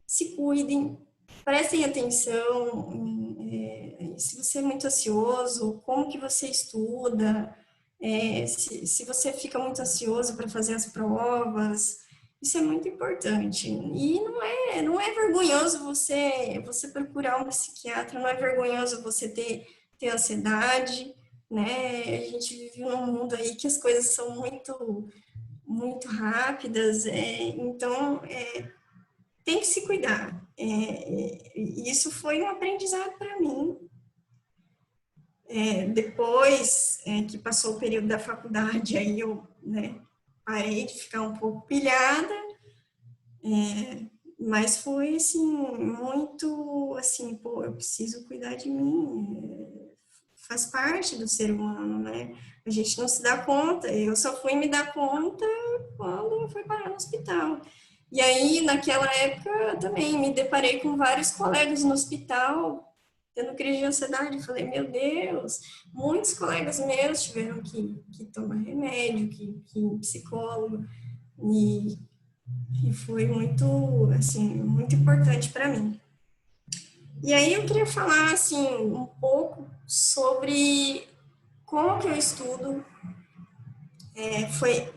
Se cuidem, prestem atenção, se você é muito ansioso, como que você estuda, se você fica muito ansioso para fazer as provas, isso é muito importante. E não é vergonhoso você procurar um psiquiatra, não é vergonhoso você ter ansiedade, né? A gente vive num mundo aí que as coisas são muito, muito rápidas, então tem que se cuidar. Isso foi um aprendizado para mim. Depois que passou o período da faculdade, aí eu, né, parei de ficar um pouco pilhada, mas foi, assim, muito, assim, pô, eu preciso cuidar de mim, faz parte do ser humano, né? A gente não se dá conta, eu só fui me dar conta quando eu fui parar no hospital. E aí, naquela época, eu também me deparei com vários colegas no hospital, tendo crise de ansiedade. Falei, meu Deus, muitos colegas meus tiveram que tomar remédio, que ir psicólogo, e foi muito, assim, muito importante para mim. E aí eu queria falar, assim, um pouco sobre como que eu estudo.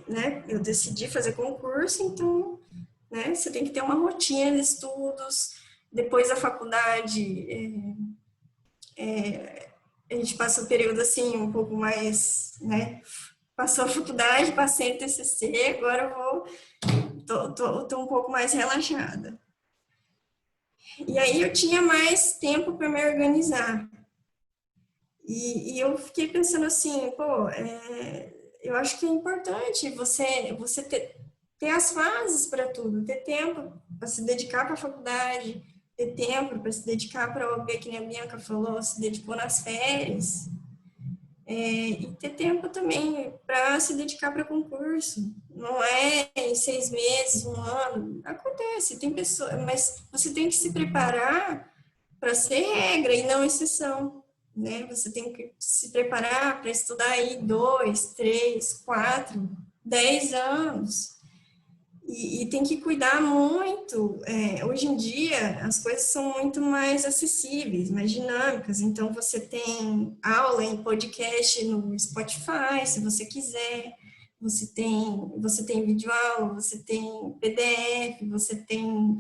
Né, eu decidi fazer concurso, então, né, você tem que ter uma rotina de estudos. Depois da faculdade, a gente passa um período, assim, um pouco mais, né, passou a faculdade, passei o TCC, agora eu tô um pouco mais relaxada. E aí eu tinha mais tempo para me organizar. E eu fiquei pensando assim, pô, eu acho que é importante você ter as fases para tudo, ter tempo para se dedicar para a faculdade, ter tempo para se dedicar para a OAB, que nem a Bianca falou, se dedicou nas férias, e ter tempo também para se dedicar para concurso. Não é em 6 meses, 1 ano, acontece, tem pessoas, mas você tem que se preparar para ser regra e não exceção. Né? Você tem que se preparar para estudar aí 2, 3, 4, 10 anos. E tem que cuidar muito. Hoje em dia, as coisas são muito mais acessíveis, mais dinâmicas. Então, você tem aula em podcast no Spotify, se você quiser. Você tem videoaula, você tem PDF, você tem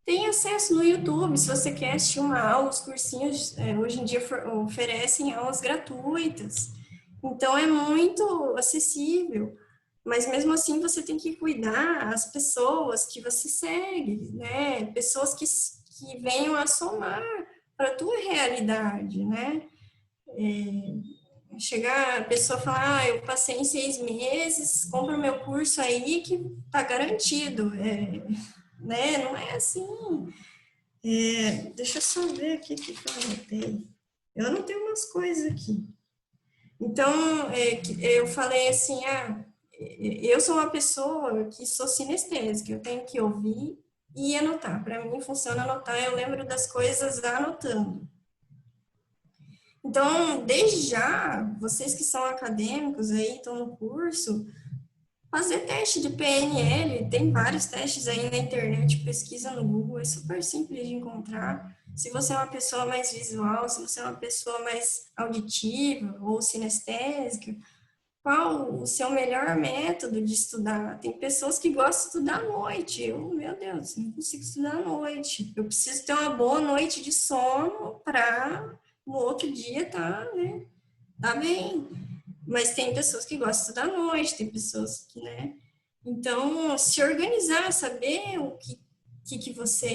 tem acesso no YouTube, se você quer assistir uma aula, os cursinhos hoje em dia oferecem aulas gratuitas. Então, é muito acessível. Mas, mesmo assim, você tem que cuidar as pessoas que você segue, né? Pessoas que venham a somar para a tua realidade, né? Chegar a pessoa falar, eu passei em 6 meses, compra o meu curso aí que tá garantido. Né? Não é assim. Deixa eu só ver aqui o que eu anotei. Eu anotei umas coisas aqui. Então, eu falei assim, eu sou uma pessoa que sou sinestésica, eu tenho que ouvir e anotar. Para mim, funciona anotar, eu lembro das coisas anotando. Então, desde já, vocês que são acadêmicos aí, estão no curso, fazer teste de PNL, tem vários testes aí na internet, pesquisa no Google, é super simples de encontrar. Se você é uma pessoa mais visual, se você é uma pessoa mais auditiva ou sinestésica, qual o seu melhor método de estudar? Tem pessoas que gostam de estudar à noite. Meu Deus, não consigo estudar à noite. Eu preciso ter uma boa noite de sono para no outro dia né, tá bem. Mas tem pessoas que gostam de estudar à noite, tem pessoas que, né? Então, se organizar, saber o que você...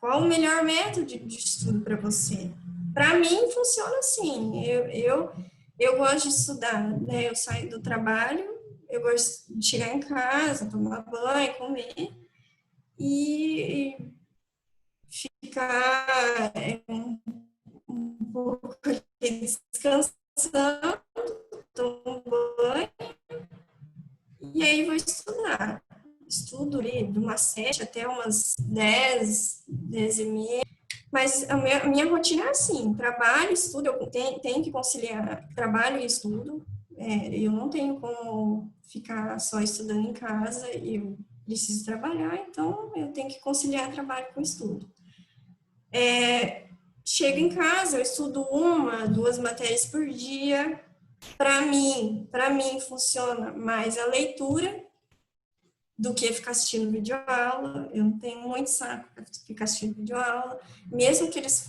qual o melhor método de estudo para você. Para mim, funciona assim. Eu gosto de estudar, né? Eu saio do trabalho, eu gosto de chegar em casa, tomar banho, comer e ficar um pouco descansando, tomo banho e aí vou estudar. Estudo ali de umas 7 até umas 10, 10 e meia. Mas a minha rotina é assim, trabalho, estudo, eu tenho que conciliar trabalho e estudo. Eu não tenho como ficar só estudando em casa, eu preciso trabalhar, então eu tenho que conciliar trabalho com estudo. Chego em casa, eu estudo 1, 2 matérias por dia. Para mim funciona mais a leitura do que ficar assistindo videoaula. Eu não tenho muito saco para ficar assistindo videoaula. Mesmo que eles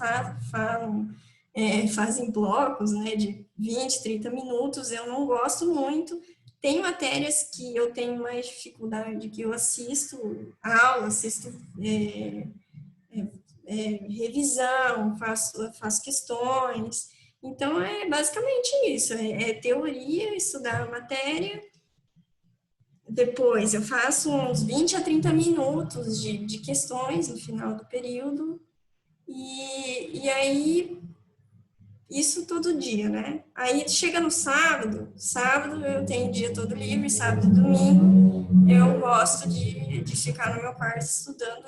fazem blocos, né, de 20, 30 minutos, eu não gosto muito. Tem matérias que eu tenho mais dificuldade, que eu assisto aula, assisto revisão, faço questões. Então, é basicamente isso. É teoria, estudar a matéria. Depois, eu faço uns 20 a 30 minutos de questões no final do período. E aí, isso todo dia, né? Aí, chega no sábado eu tenho dia todo livre, sábado e domingo. Eu gosto de ficar no meu quarto estudando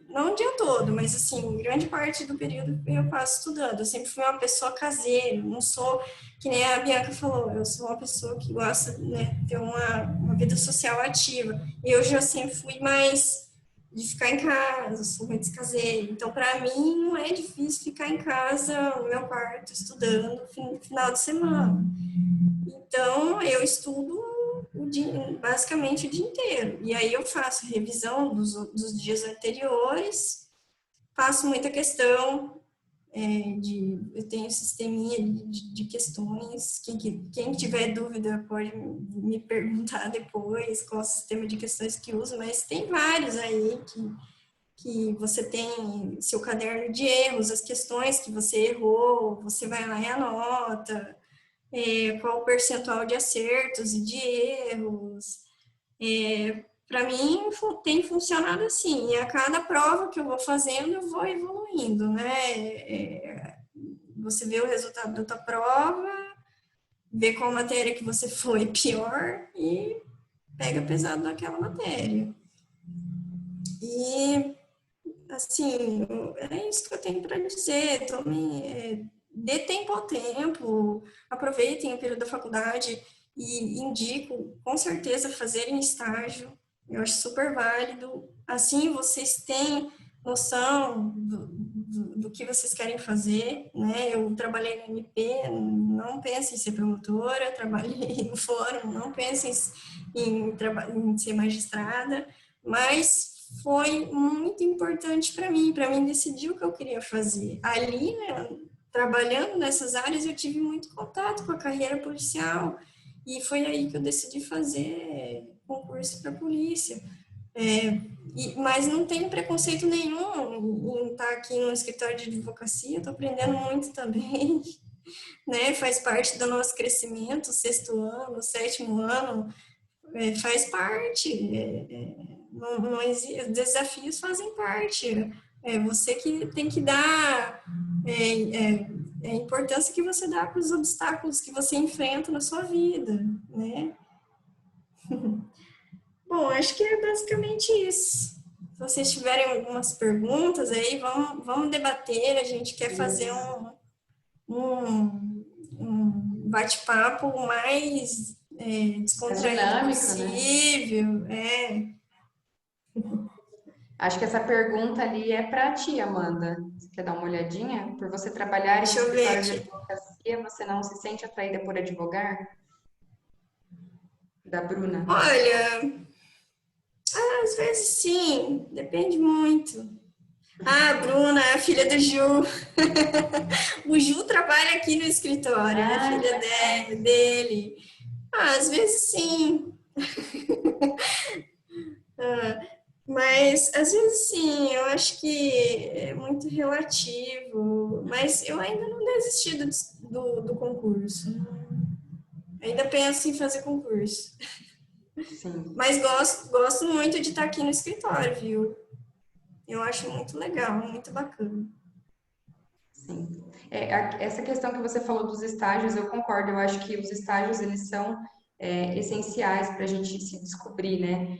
não o dia todo, mas, assim, grande parte do período eu passo estudando. Eu sempre fui uma pessoa caseira, não sou... Que nem a Bianca falou, eu sou uma pessoa que gosta, né, de ter uma vida social ativa. Eu já sempre fui mais de ficar em casa, sou muito caseira. Então, para mim, não é difícil ficar em casa, no meu quarto, estudando no final de semana. Então, eu estudo basicamente o dia inteiro. E aí eu faço revisão dos dias anteriores, faço muita questão, eu tenho um sisteminha de questões. Quem tiver dúvida pode me perguntar depois qual o sistema de questões que uso, mas tem vários aí que você tem seu caderno de erros, as questões que você errou, você vai lá e anota, qual o percentual de acertos e de erros. Para mim, tem funcionado assim, e a cada prova que eu vou fazendo, eu vou evoluindo, né? Você vê o resultado da tua prova, vê qual matéria que você foi pior e pega pesado naquela matéria. E, assim, é isso que eu tenho para dizer. Dê tempo ao tempo, aproveitem o período da faculdade e indico, com certeza, fazerem estágio. Eu acho super válido. Assim, vocês têm noção do que vocês querem fazer, né? Eu trabalhei no MP, não penso em ser promotora, trabalhei no fórum, não penso em ser magistrada, mas foi muito importante para mim decidir o que eu queria fazer. Ali, né, trabalhando nessas áreas, eu tive muito contato com a carreira policial e foi aí que eu decidi fazer concurso para polícia. Mas não tenho preconceito nenhum em estar aqui no escritório de advocacia, estou aprendendo muito também, né? Faz parte do nosso crescimento, 6º ano, 7º ano, faz parte. Não existe, os desafios fazem parte. É você que tem que dar a importância que você dá para os obstáculos que você enfrenta na sua vida, né? Bom, acho que é basicamente isso. Se vocês tiverem algumas perguntas aí, vamos debater. A gente quer fazer um bate-papo mais descontraído possível. Né? Acho que essa pergunta ali é para ti, Amanda. Você quer dar uma olhadinha? Por você trabalhar em escritório de advocacia, você não se sente atraída por advogar? Da Bruna. Olha, às vezes sim, depende muito. A Bruna é a filha do Ju. O Ju trabalha aqui no escritório, é a filha dele. Às vezes sim. Mas às vezes sim, eu acho que é muito relativo. Mas eu ainda não desisti do concurso. Ainda penso em fazer concurso. Sim. Mas gosto muito de estar aqui no escritório, viu? Eu acho muito legal, muito bacana. Sim. Essa questão que você falou dos estágios, eu concordo. Eu acho que os estágios, eles são essenciais para a gente se descobrir, né?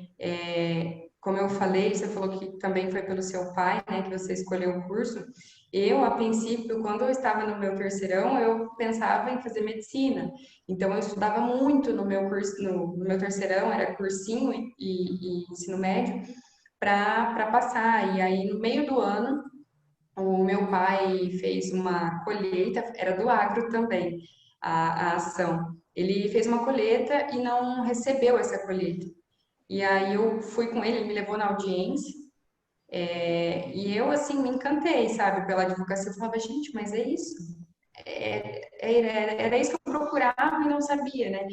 Como eu falei, você falou que também foi pelo seu pai, né, que você escolheu o curso. Eu, a princípio, quando eu estava no meu terceirão, eu pensava em fazer medicina. Então, eu estudava muito no meu curso, no meu terceirão, era cursinho e ensino médio, para passar. E aí, no meio do ano, o meu pai fez uma colheita, era do agro também, a ação. Ele fez uma colheita e não recebeu essa colheita. E aí eu fui com ele me levou na audiência, e eu, assim, me encantei, sabe, pela advocacia. Eu falava, gente, mas é isso. Era isso que eu procurava e não sabia, né?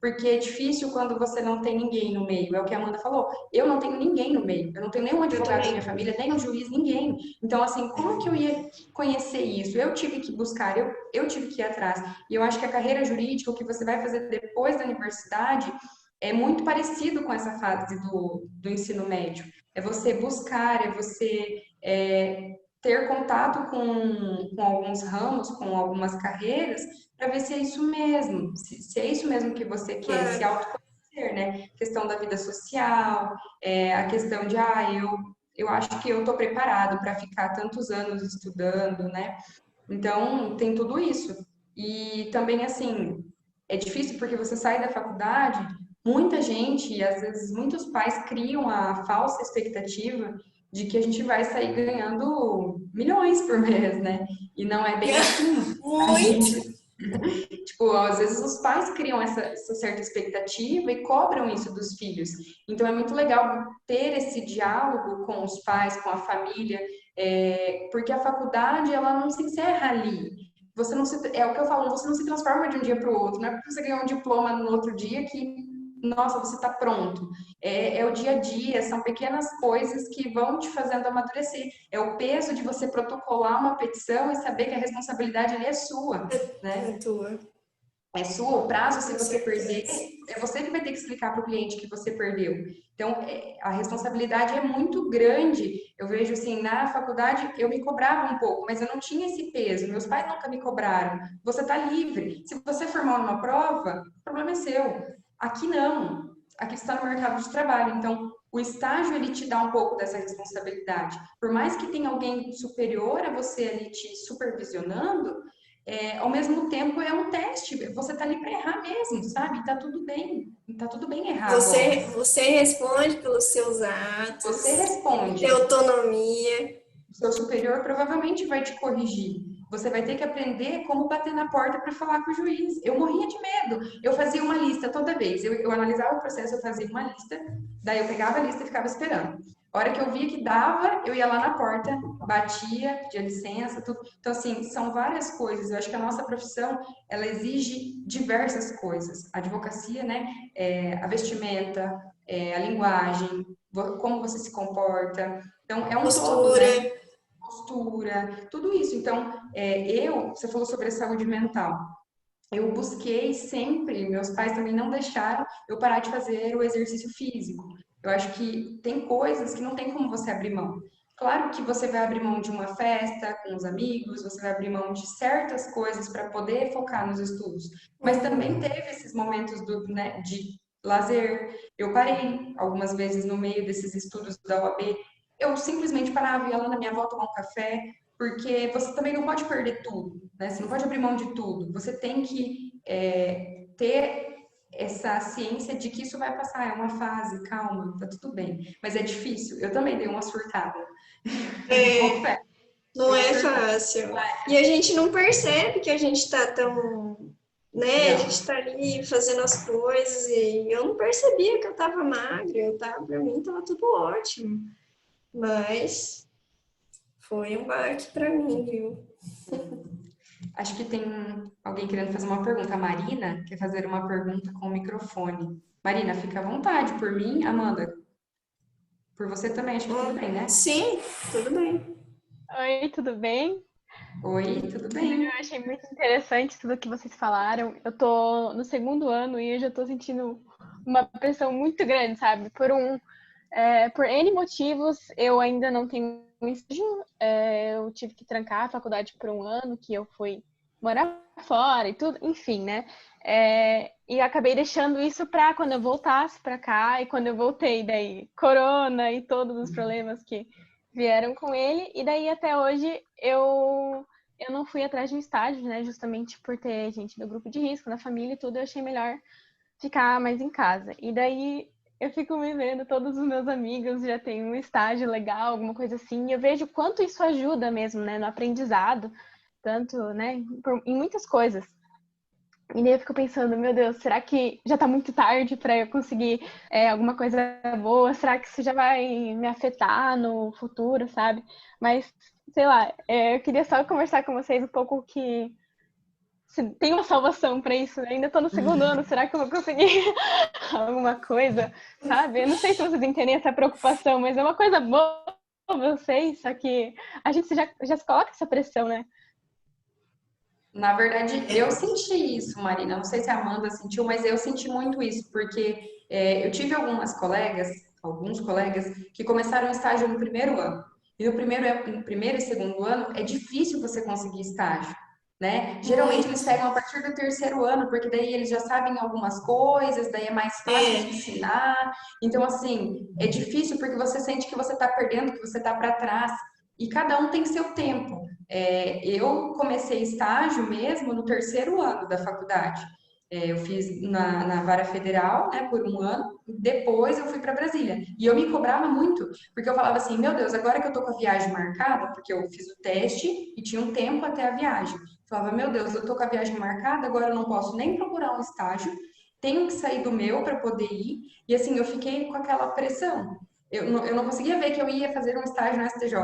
Porque é difícil quando você não tem ninguém no meio. É o que a Amanda falou. Eu não tenho ninguém no meio. Eu não tenho nenhum advogado da minha família, nem um juiz, ninguém. Então, assim, como que eu ia conhecer isso? Eu tive que buscar, eu tive que ir atrás. E eu acho que a carreira jurídica, o que você vai fazer depois da universidade, é muito parecido com essa fase do ensino médio. É você buscar, é você ter contato com alguns ramos, com algumas carreiras, para ver se é isso mesmo, se é isso mesmo que você quer, se autoconhecer, né? Questão da vida social, a questão de, eu acho que eu estou preparado para ficar tantos anos estudando, né? Então, tem tudo isso. E também, assim, é difícil porque você sai da faculdade, muita gente, e às vezes muitos pais criam a falsa expectativa de que a gente vai sair ganhando milhões por mês, né? E não é bem assim. Muito! Tipo, às vezes os pais criam essa certa expectativa e cobram isso dos filhos. Então é muito legal ter esse diálogo com os pais, com a família, porque a faculdade, ela não se encerra ali. Você não se, é o que eu falo, você não se transforma de um dia para o outro. Não é porque você ganhou um diploma no outro dia que, nossa, você está pronto. É o dia a dia, são pequenas coisas que vão te fazendo amadurecer. É o peso de você protocolar uma petição e saber que a responsabilidade ali é sua, né? É tua. É sua, o prazo, se você perder, é você que vai ter que explicar para o cliente que você perdeu. Então, a responsabilidade é muito grande. Eu vejo assim, na faculdade eu me cobrava um pouco, mas eu não tinha esse peso. Meus pais nunca me cobraram. Você está livre. Se você formar numa prova, o problema é seu. Aqui não. Aqui você está no mercado de trabalho. Então, o estágio, ele te dá um pouco dessa responsabilidade. Por mais que tenha alguém superior a você ali te supervisionando, ao mesmo tempo é um teste, você tá ali para errar mesmo, sabe? Tá tudo bem errar. Você responde pelos seus atos. Você responde. Tem autonomia. O seu superior provavelmente vai te corrigir. Você vai ter que aprender como bater na porta para falar com o juiz. Eu morria de medo. Eu fazia uma lista toda vez. Eu analisava o processo, eu fazia uma lista, daí eu pegava a lista e ficava esperando. A hora que eu via que dava, eu ia lá na porta, batia, pedia licença, tudo. Então, assim, são várias coisas. Eu acho que a nossa profissão, ela exige diversas coisas. A advocacia, né? A vestimenta, a linguagem, como você se comporta. Então, é um todo, Postura. né? Postura, tudo isso. Então, você falou sobre a saúde mental. Eu busquei sempre, meus pais também não deixaram eu parar de fazer o exercício físico. Eu acho que tem coisas que não tem como você abrir mão. Claro que você vai abrir mão de uma festa com os amigos, você vai abrir mão de certas coisas para poder focar nos estudos, mas também Uhum. teve esses momentos né, de lazer. Eu parei algumas vezes no meio desses estudos da OAB, eu simplesmente parava, ia lá na minha avó tomar um café, porque você também não pode perder tudo, né? Você não pode abrir mão de tudo. Você tem que ter essa ciência de que isso vai passar, é uma fase, calma, tá tudo bem. Mas é difícil. Eu também dei uma surtada. É, Confesso, não dei uma é surtada. fácil. E a gente não percebe que a gente tá tão, né? A Não. gente tá ali fazendo as coisas e eu não percebia que eu tava magra, pra mim tava tudo ótimo. Mas foi um baque pra mim, viu? Acho que tem alguém querendo fazer uma pergunta. A Marina quer fazer uma pergunta com o microfone. Marina, fica à vontade. Por mim, Amanda, por você também, acho que tudo bem, né? Sim, tudo bem. Oi, tudo bem? Oi, tudo Eu bem? achei muito interessante tudo que vocês falaram. Eu tô no segundo ano e eu já tô sentindo uma pressão muito grande, sabe? Por N motivos, eu ainda não tenho um estágio. Eu tive que trancar a faculdade por um ano, que eu fui morar fora e tudo, enfim, né? E acabei deixando isso para quando eu voltasse para cá, e quando eu voltei, daí corona e todos os problemas que vieram com ele, e daí até hoje eu não fui atrás de um estágio, né? Justamente por ter gente do grupo de risco, na família e tudo, eu achei melhor ficar mais em casa. E daí eu fico me vendo, todos os meus amigos já têm um estágio legal, alguma coisa assim, e eu vejo quanto isso ajuda mesmo, né, no aprendizado, tanto, né, em muitas coisas. E daí eu fico pensando, meu Deus, será que já tá muito tarde para eu conseguir alguma coisa boa? Será que isso já vai me afetar no futuro, sabe? Mas, sei lá, eu queria só conversar com vocês um pouco que se tem uma salvação para isso. Eu ainda tô no segundo ano, será que eu vou conseguir alguma coisa, sabe? Eu não sei se vocês entendem essa preocupação, mas é uma coisa boa pra vocês, só que a gente já se coloca essa pressão, né? Na verdade, eu senti isso, Marina. Não sei se a Amanda sentiu, mas eu senti muito isso, porque eu tive alguns colegas, que começaram o estágio no primeiro ano. E no primeiro e segundo ano é difícil você conseguir estágio, né? Geralmente eles Muito. pegam a partir do terceiro ano, porque daí eles já sabem algumas coisas, daí é mais fácil de É, ensinar. Então, assim, é difícil porque você sente que você está perdendo, que você está para trás. E cada um tem seu tempo. Eu comecei estágio mesmo no terceiro ano da faculdade. Eu fiz na Vara Federal, né, por um ano, depois eu fui para Brasília. E eu me cobrava muito, porque eu falava assim: meu Deus, agora que eu tô com a viagem marcada, porque eu fiz o teste e tinha um tempo até a viagem. Eu falava: meu Deus, eu tô com a viagem marcada, agora eu não posso nem procurar um estágio, tenho que sair do meu para poder ir. E assim, eu fiquei com aquela pressão. Eu não conseguia ver que eu ia fazer um estágio no STJ.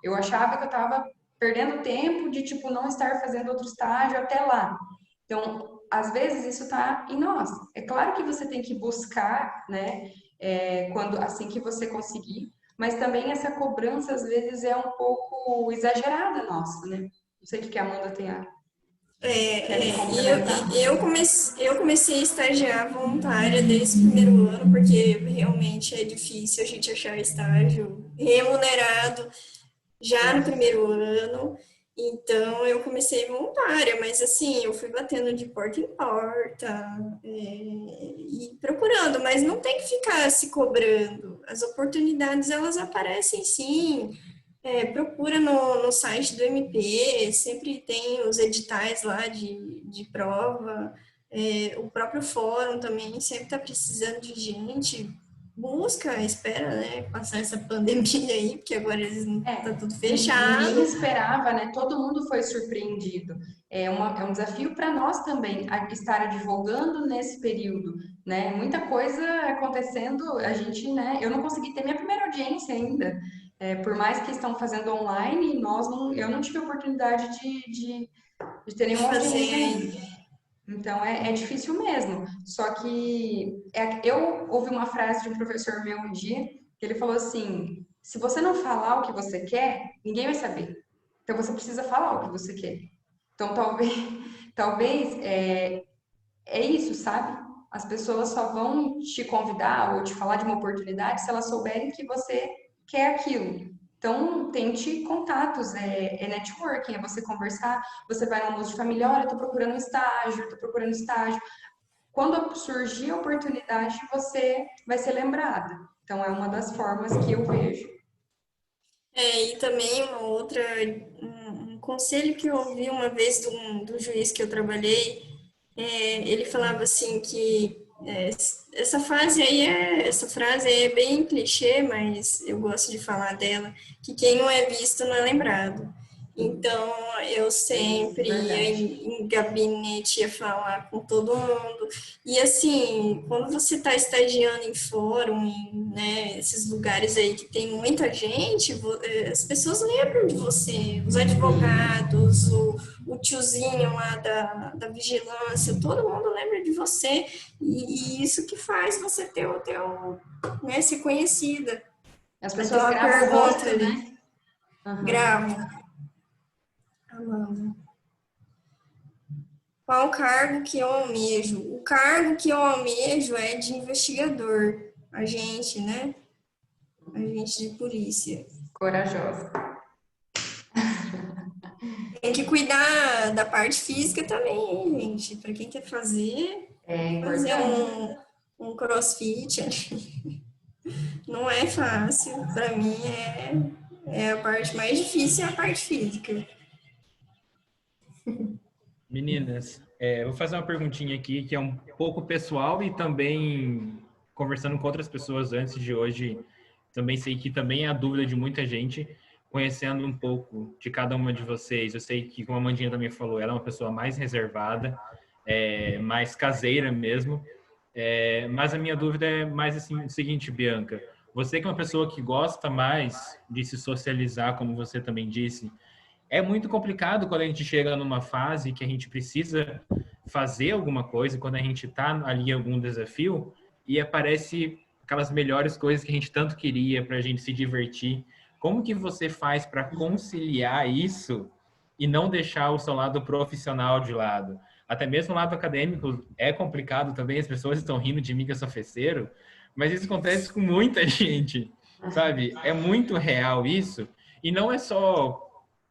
Eu achava que eu estava perdendo tempo de, tipo, não estar fazendo outro estágio até lá. Então, às vezes isso está em nós. É claro que você tem que buscar, né, quando assim que você conseguir, mas também essa cobrança às vezes é um pouco exagerada nossa, né? Não sei o que a Amanda quer e complementar. eu comecei a estagiar voluntária desde o primeiro ano, porque realmente é difícil a gente achar estágio remunerado já no Nossa. primeiro ano. Então, eu comecei voluntária, mas assim, eu fui batendo de porta em porta, e procurando, mas não tem que ficar se cobrando. As oportunidades, elas aparecem sim. Procura no site do MP, sempre tem os editais lá de prova. O próprio fórum também sempre está precisando de gente. Busca, espera, né, passar essa pandemia aí, porque agora eles tá tudo Ninguém fechado. esperava, né? Todo mundo foi surpreendido. É um desafio para nós também estar advogando nesse período, né? Muita coisa acontecendo, a gente, né? Eu não consegui ter minha primeira audiência ainda. Por mais que estão fazendo online, eu não tive a oportunidade de ter nenhuma audiência Fazer. ainda. Então é difícil mesmo. Só que eu ouvi uma frase de um professor meu um dia, que ele falou assim: se você não falar o que você quer, ninguém vai saber. Então você precisa falar o que você quer. Então talvez é isso, sabe? As pessoas só vão te convidar ou te falar de uma oportunidade se elas souberem que você quer aquilo. Então, tente contatos, é networking, é você conversar, você vai no almoço de família, olha, estou procurando estágio, estou procurando estágio. Quando surgir a oportunidade, você vai ser lembrada. Então, é uma das formas que eu vejo. E também uma outra, um conselho que eu ouvi uma vez do juiz que eu trabalhei, ele falava assim que essa frase aí é bem clichê, mas eu gosto de falar dela, que quem não é visto não é lembrado. Então, eu sempre ia Verdade. em gabinete, ia falar com todo mundo. E assim, quando você está estagiando em fórum, né, esses lugares aí que tem muita gente, as pessoas lembram de você, os advogados, o tiozinho lá da vigilância, todo mundo lembra de você, e isso que faz você ter o teu, né, ser conhecida. As Vai ter pessoas uma gravam o pergunta rosto, ali, né? Aham. grava. Amanda. Qual cargo que eu almejo? O cargo que eu almejo é de investigador, agente, né? Agente de polícia. Corajosa. Tem que cuidar da parte física também, gente. Para quem quer É fazer importante. um crossfit, não é fácil. Para mim é a parte mais difícil, é a parte física. Meninas, vou fazer uma perguntinha aqui que é um pouco pessoal e também conversando com outras pessoas antes de hoje, também sei que também é a dúvida de muita gente, conhecendo um pouco de cada uma de vocês. Eu sei que, como a Amandinha também falou, ela é uma pessoa mais reservada, mais caseira mesmo. Mas a minha dúvida é mais assim, o seguinte, Bianca, você que é uma pessoa que gosta mais de se socializar, como você também disse, é muito complicado quando a gente chega numa fase que a gente precisa fazer alguma coisa, quando a gente está ali em algum desafio e aparece aquelas melhores coisas que a gente tanto queria para a gente se divertir. Como que você faz para conciliar isso e não deixar o seu lado profissional de lado? Até mesmo o lado acadêmico é complicado também, as pessoas estão rindo de mim que eu sou feceiro, mas isso acontece com muita gente, sabe? É muito real isso. E não é só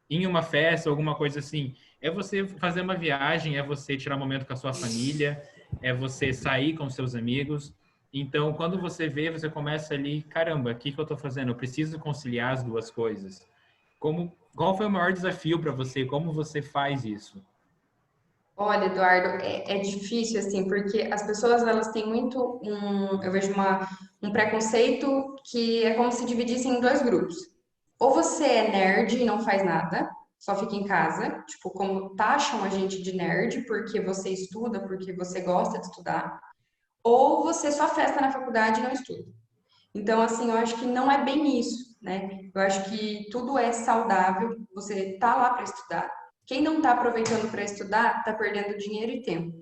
em uma festa, alguma coisa assim. É você fazer uma viagem, é você tirar um momento com a sua família, é você sair com seus amigos. Então, quando você vê, você começa ali, caramba, o que que eu estou fazendo? Eu preciso conciliar as duas coisas. Qual foi o maior desafio para você? Como você faz isso? Olha, Eduardo, é difícil assim, porque as pessoas elas têm eu vejo um preconceito que é como se dividissem em dois grupos. Ou você é nerd e não faz nada, só fica em casa, tipo, como taxam a gente de nerd porque você estuda, porque você gosta de estudar, ou você só festa na faculdade e não estuda. Então, assim, eu acho que não é bem isso, né? Eu acho que tudo é saudável, você tá lá para estudar. Quem não tá aproveitando para estudar, tá perdendo dinheiro e tempo.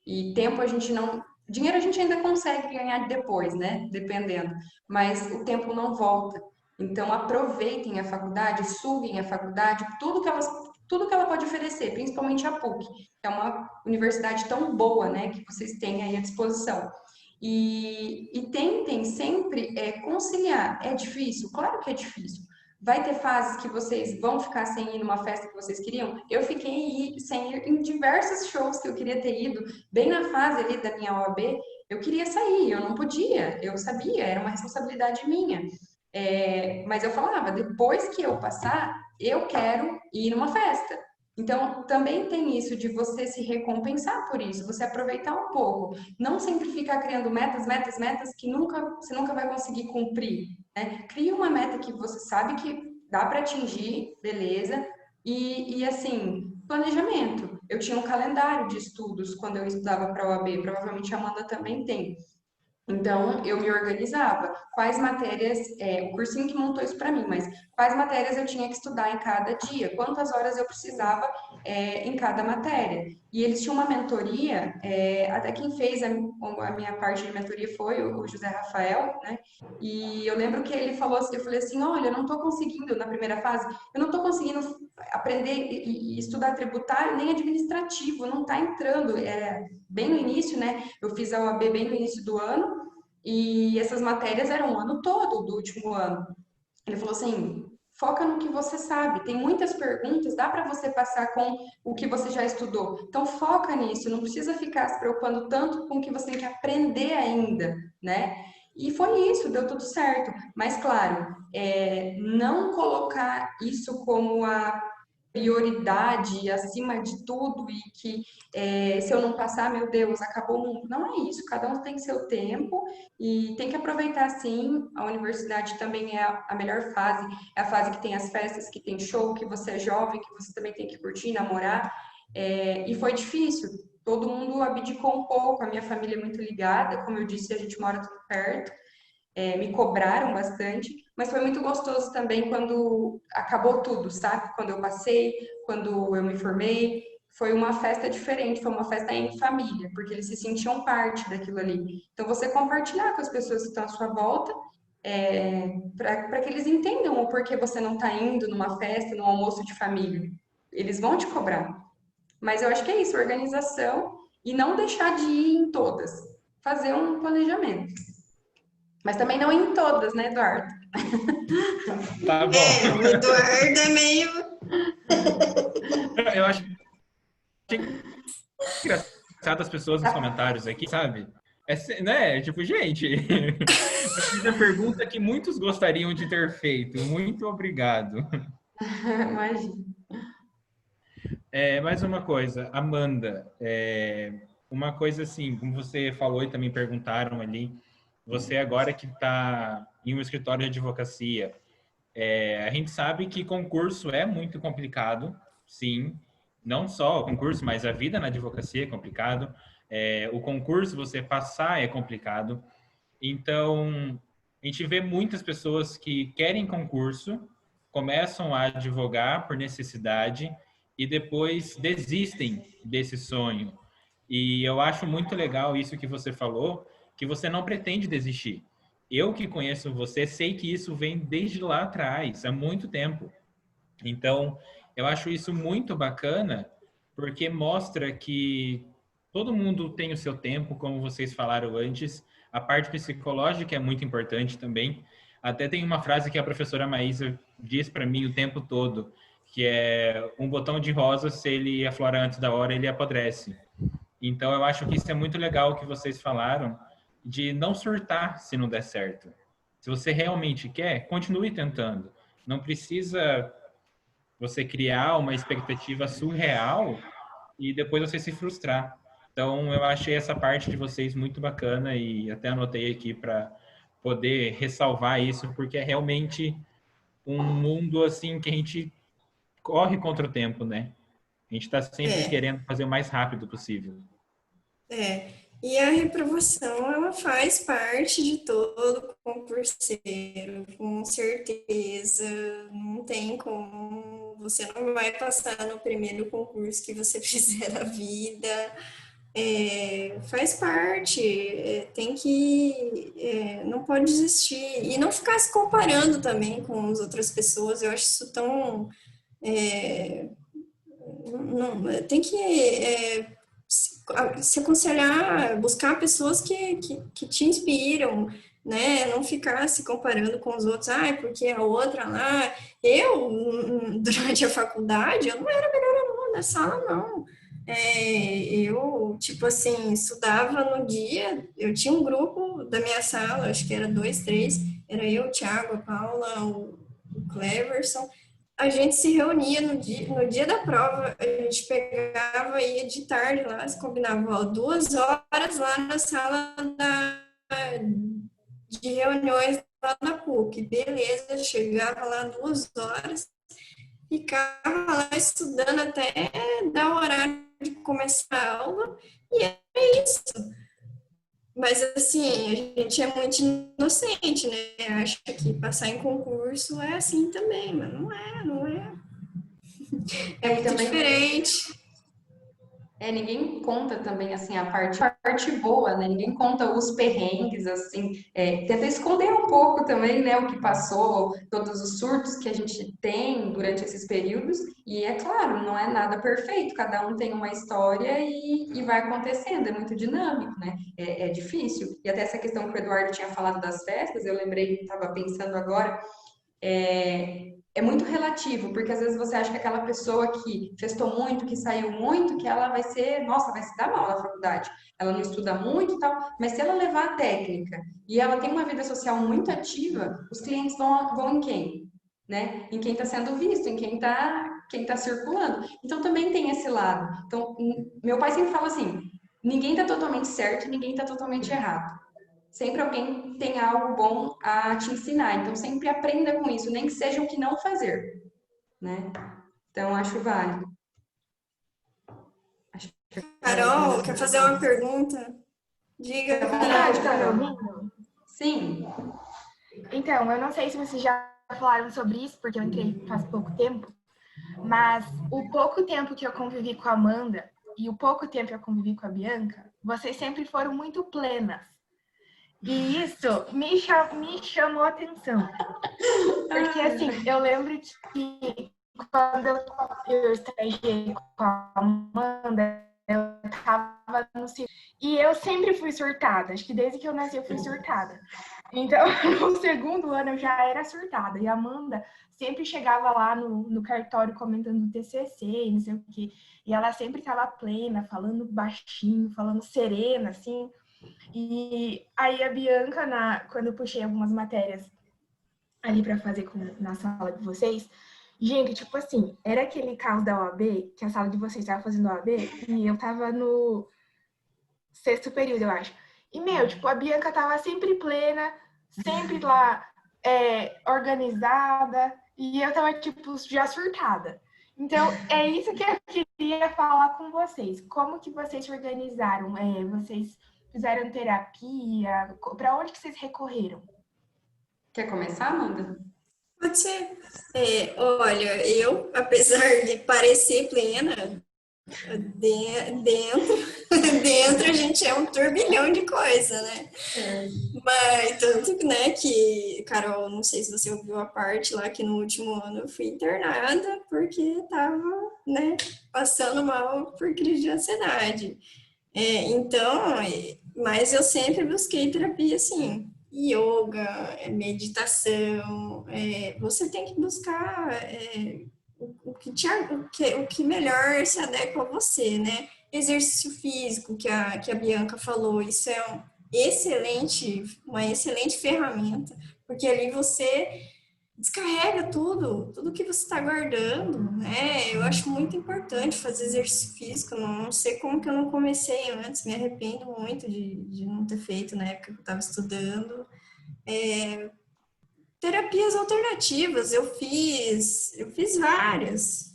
E tempo a gente não. Dinheiro a gente ainda consegue ganhar depois, né? Dependendo. Mas o tempo não volta. Então, aproveitem a faculdade, suguem a faculdade, tudo que ela pode oferecer, principalmente a PUC, que é uma universidade tão boa, né? Que vocês têm aí à disposição. E tentem sempre conciliar. É difícil? Claro que é difícil. Vai ter fases que vocês vão ficar sem ir numa festa que vocês queriam? Eu fiquei sem ir em diversos shows que eu queria ter ido, bem na fase ali da minha OAB. Eu queria sair, eu não podia, eu sabia, era uma responsabilidade minha. Mas eu falava, depois que eu passar, eu quero ir numa festa. Então, também tem isso de você se recompensar por isso, você aproveitar um pouco. Não sempre ficar criando metas que você nunca vai conseguir cumprir, né? Cria uma meta que você sabe que dá para atingir, beleza? E assim, planejamento. eu tinha um calendário de estudos quando eu estudava para a OAB, provavelmente a Amanda também tem. Então, eu me organizava. Quais matérias, o cursinho que montou isso para mim, mas quais matérias eu tinha que estudar em cada dia, quantas horas eu precisava em cada matéria. E eles tinham uma mentoria, até quem fez a minha parte de mentoria foi o José Rafael, né? E eu lembro que ele falou assim, eu falei assim, olha, eu não estou conseguindo, na primeira fase, eu não estou conseguindo aprender e estudar tributário nem administrativo, não está entrando. Bem no início, né? Eu fiz a OAB bem no início do ano, e essas matérias eram o ano todo do último ano. Ele falou assim: foca no que você sabe. Tem muitas perguntas, dá para você passar com o que você já estudou. Então foca nisso, não precisa ficar se preocupando tanto com o que você tem que aprender ainda, né? E foi isso, deu tudo certo. Mas claro, não colocar isso como a prioridade acima de tudo e que se eu não passar, meu Deus, acabou o mundo. Não é isso, cada um tem seu tempo e tem que aproveitar sim. A universidade também é a melhor fase, é a fase que tem as festas, que tem show, que você é jovem, que você também tem que curtir, namorar. E foi difícil, todo mundo abdicou um pouco, a minha família é muito ligada, como eu disse, a gente mora tudo perto. Me cobraram bastante, mas foi muito gostoso também quando acabou tudo, sabe? Quando eu passei, quando eu me formei, foi uma festa diferente, foi uma festa em família, porque eles se sentiam parte daquilo ali. Então, você compartilhar com as pessoas que estão à sua volta, para que eles entendam o porquê você não está indo numa festa, num almoço de família. Eles vão te cobrar. Mas eu acho que é isso, organização e não deixar de ir em todas. Fazer um planejamento. Mas também não em todas, né, Eduardo? Tá bom. O Eduardo é meio... Eu acho engraçado as pessoas nos comentários aqui, sabe? Né? Tipo, gente, eu fiz a pergunta que muitos gostariam de ter feito. Muito obrigado. Imagina. Mais uma coisa, Amanda, uma coisa assim, como você falou e também perguntaram ali, você agora que está em um escritório de advocacia, a gente sabe que concurso é muito complicado, sim, não só o concurso, mas a vida na advocacia é complicado, o concurso você passar é complicado, então a gente vê muitas pessoas que querem concurso, começam a advogar por necessidade e depois desistem desse sonho. E eu acho muito legal isso que você falou, que você não pretende desistir. Eu que conheço você, sei que isso vem desde lá atrás, há muito tempo. Então, eu acho isso muito bacana, porque mostra que todo mundo tem o seu tempo, como vocês falaram antes. A parte psicológica é muito importante também. Até tem uma frase que a professora Maísa diz para mim o tempo todo, que é um botão de rosa, se ele aflora antes da hora, ele apodrece. Então, eu acho que isso é muito legal que vocês falaram, de não surtar se não der certo. Se você realmente quer, continue tentando. Não precisa você criar uma expectativa surreal e depois você se frustrar. Então, eu achei essa parte de vocês muito bacana e até anotei aqui para poder ressalvar isso, porque é realmente um mundo assim que a gente corre contra o tempo, né? A gente está sempre querendo fazer o mais rápido possível. E a reprovação, ela faz parte de todo concurseiro, com certeza. Não tem como, você não vai passar no primeiro concurso que você fizer na vida. Faz parte, tem que, não pode desistir. E não ficar se comparando também com as outras pessoas, eu acho isso tão... tem que se aconselhar, buscar pessoas que te inspiram, né? Não ficar se comparando com os outros, porque a outra lá... durante a faculdade, eu não era a melhor aluna da sala, não. Eu, tipo assim, estudava no dia, eu tinha um grupo da minha sala, acho que era 2, 3, era eu, o Thiago, a Paula, o Cleverson. A gente se reunia no dia da prova, a gente pegava e ia de tarde lá, se combinava 2 horas lá na sala de reuniões lá na PUC. Beleza, chegava lá 2 horas, ficava lá estudando até dar o horário de começar a aula, e é isso. Mas, assim, a gente é muito inocente, né? Acha que passar em concurso é assim também, mas não é. É E muito também diferente. ninguém conta também, assim, a parte boa, né? Ninguém conta os perrengues, assim, tenta esconder um pouco também, né, o que passou, todos os surtos que a gente tem durante esses períodos, e é claro, não é nada perfeito, cada um tem uma história e vai acontecendo, é muito dinâmico, né? É difícil. E até essa questão que o Eduardo tinha falado das festas, eu lembrei, estava pensando agora, é muito relativo, porque às vezes você acha que aquela pessoa que festou muito, que saiu muito, que ela vai ser, nossa, vai se dar mal na faculdade. Ela não estuda muito e tal, mas se ela levar a técnica e ela tem uma vida social muito ativa, os clientes vão em quem? Né? Em quem está sendo visto, em quem tá circulando. Então também tem esse lado. Então, meu pai sempre fala assim: ninguém está totalmente certo, ninguém está totalmente errado. Sempre alguém tem algo bom a te ensinar. Então, sempre aprenda com isso, nem que seja o que não fazer, né? Então, acho válido. Acho que a Carol tem Carol, mais quer alguma fazer uma coisa. pergunta? Fica Diga, à Carol. vontade, Tá me Carol. ouvindo? Sim. Então, eu não sei se vocês já falaram sobre isso, porque eu entrei faz pouco tempo, mas o pouco tempo que eu convivi com a Amanda e o pouco tempo que eu convivi com a Bianca, vocês sempre foram muito plenas. E isso me chamou a atenção. Porque, assim, eu lembro que quando eu estagiei com a Amanda, eu tava no e eu sempre fui surtada. Acho que desde que eu nasci eu fui surtada. Então, no segundo ano eu já era surtada. E a Amanda sempre chegava lá no cartório comentando o TCC e não sei o quê. E ela sempre estava plena, falando baixinho, falando serena, assim. E aí a Bianca, quando eu puxei algumas matérias ali para fazer na sala de vocês, gente, tipo assim, era aquele caos da OAB, que a sala de vocês estava fazendo OAB, e eu tava no sexto período, eu acho. E, meu, tipo, a Bianca tava sempre plena, sempre lá organizada, e eu tava, tipo, já surtada. Então, é isso que eu queria falar com vocês. Como que vocês se organizaram? Vocês fizeram terapia? Para onde que vocês recorreram? Quer começar, Amanda? Pode ser. Olha, eu, apesar de parecer plena, dentro, dentro a gente é um turbilhão de coisa, né? Mas tanto, né, que, Carol, não sei se você ouviu a parte lá que no último ano eu fui internada porque tava, né, passando mal por crise de ansiedade. Então, mas eu sempre busquei terapia, assim, yoga, meditação, você tem que buscar o que melhor se adequa a você, né? Exercício físico, que a Bianca falou, isso é uma excelente ferramenta, porque ali você descarrega tudo que você está guardando, né? Eu acho muito importante fazer exercício físico, não sei como que eu não comecei antes, me arrependo muito de não ter feito na época que eu estava estudando. Terapias alternativas, eu fiz várias.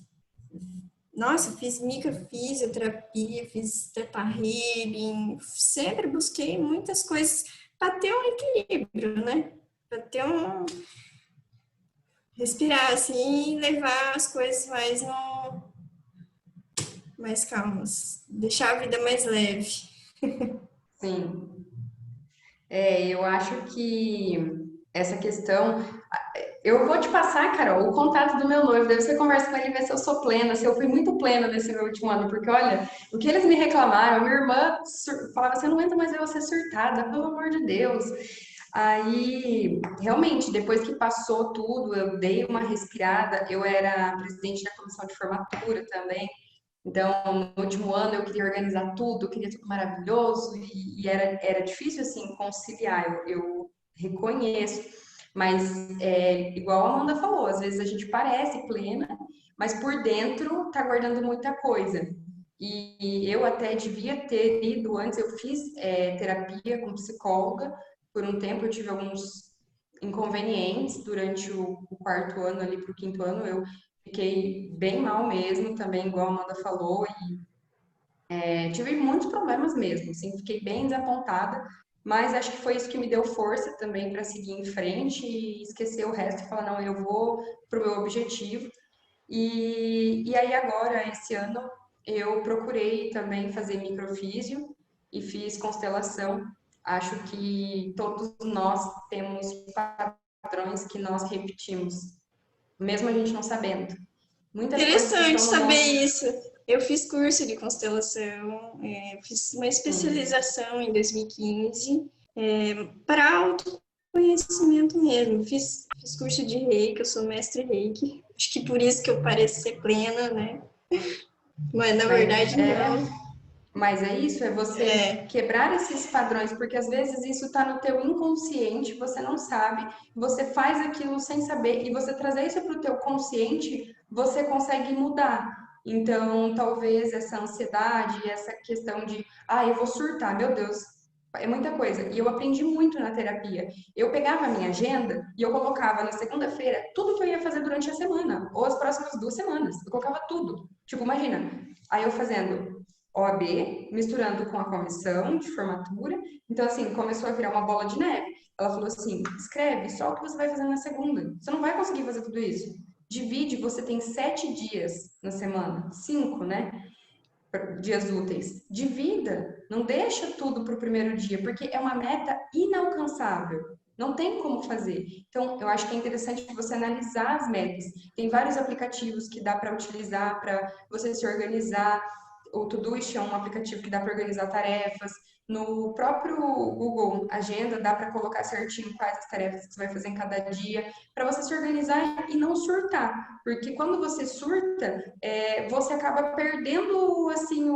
Nossa, fiz microfisioterapia, fiz teta healing, sempre busquei muitas coisas para ter um equilíbrio, né? Para ter respirar assim e levar as coisas mais calmas, deixar a vida mais leve. Sim. Eu acho que essa questão. Eu vou te passar, Carol, o contato do meu noivo. Daí você conversa com ele e vê se eu sou plena, se eu fui muito plena nesse meu último ano. Porque, olha, o que eles me reclamaram, minha irmã falava assim: eu não aguento mais ver você surtada, pelo amor de Deus. Aí, realmente, depois que passou tudo, eu dei uma respirada. Eu era presidente da comissão de formatura também. Então, no último ano eu queria organizar tudo, eu queria tudo maravilhoso e era difícil assim conciliar. Eu reconheço, mas igual a Amanda falou, às vezes a gente parece plena, mas por dentro tá guardando muita coisa. E eu até devia ter ido antes. Eu fiz terapia com psicóloga por um tempo. Eu tive alguns inconvenientes durante o quarto ano ali para o quinto ano. Eu fiquei bem mal mesmo, também, igual a Amanda falou, Tive muitos problemas mesmo, assim, fiquei bem desapontada, mas acho que foi isso que me deu força também para seguir em frente e esquecer o resto e falar, não, eu vou pro meu objetivo. E aí agora, esse ano, eu procurei também fazer microfísio e fiz constelação. Acho que todos nós temos padrões que nós repetimos, mesmo a gente não sabendo. Muitas coisas que Interessante estão no saber nosso... isso. Eu fiz curso de constelação, fiz uma especialização em 2015 para autoconhecimento mesmo. Fiz curso de Reiki, eu sou mestre Reiki. Acho que por isso que eu pareço ser plena, né? Mas na verdade não. Mas é isso, é você quebrar esses padrões, porque às vezes isso está no teu inconsciente, você não sabe, você faz aquilo sem saber, e você trazer isso para o teu consciente, você consegue mudar. Então, talvez essa ansiedade, essa questão de, eu vou surtar, meu Deus, é muita coisa. E eu aprendi muito na terapia. Eu pegava a minha agenda e eu colocava na segunda-feira tudo que eu ia fazer durante a semana, ou as próximas 2 semanas. Eu colocava tudo. Tipo, imagina, aí eu fazendo OAB, misturando com a comissão de formatura. Então, assim, começou a virar uma bola de neve. Ela falou assim: escreve só o que você vai fazer na segunda. Você não vai conseguir fazer tudo isso. Divide, você tem 7 dias na semana, 5, né? Dias úteis. Divida, não deixa tudo para o primeiro dia, porque é uma meta inalcançável. Não tem como fazer. Então, eu acho que é interessante você analisar as metas. Tem vários aplicativos que dá para utilizar para você se organizar. O Todoist é um aplicativo que dá para organizar tarefas. No próprio Google Agenda dá para colocar certinho quais as tarefas que você vai fazer em cada dia, para você se organizar e não surtar. Porque quando você surta, você acaba perdendo assim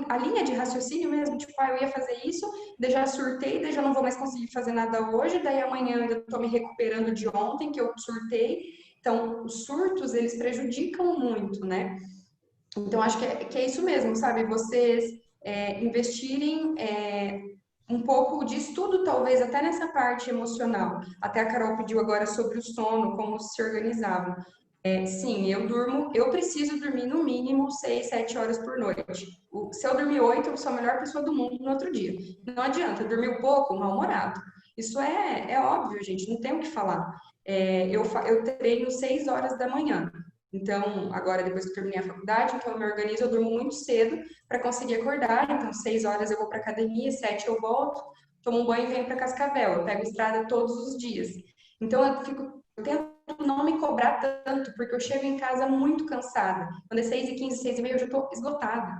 a linha de raciocínio mesmo, tipo, eu ia fazer isso, daí já surtei, daí já não vou mais conseguir fazer nada hoje, daí amanhã eu ainda estou me recuperando de ontem que eu surtei. Então, os surtos, eles prejudicam muito, né? Então, acho que é isso mesmo, sabe? Vocês investirem um pouco de estudo, talvez, até nessa parte emocional. Até a Carol pediu agora sobre o sono, como se organizavam. Sim, eu preciso dormir no mínimo 6, 7 horas por noite. Se eu dormir 8, eu sou a melhor pessoa do mundo no outro dia. Não adianta, dormir pouco, mal-humorado. Isso é óbvio, gente, não tem o que falar. Eu treino 6 horas da manhã. Então, agora, depois que eu terminei a faculdade, então eu me organizo, eu durmo muito cedo para conseguir acordar. Então, 6 horas eu vou para academia, 7 eu volto, tomo um banho e venho para Cascavel. Eu pego estrada todos os dias. Então, eu tento não me cobrar tanto, porque eu chego em casa muito cansada. Quando é 6h15, 6h30, eu já estou esgotada.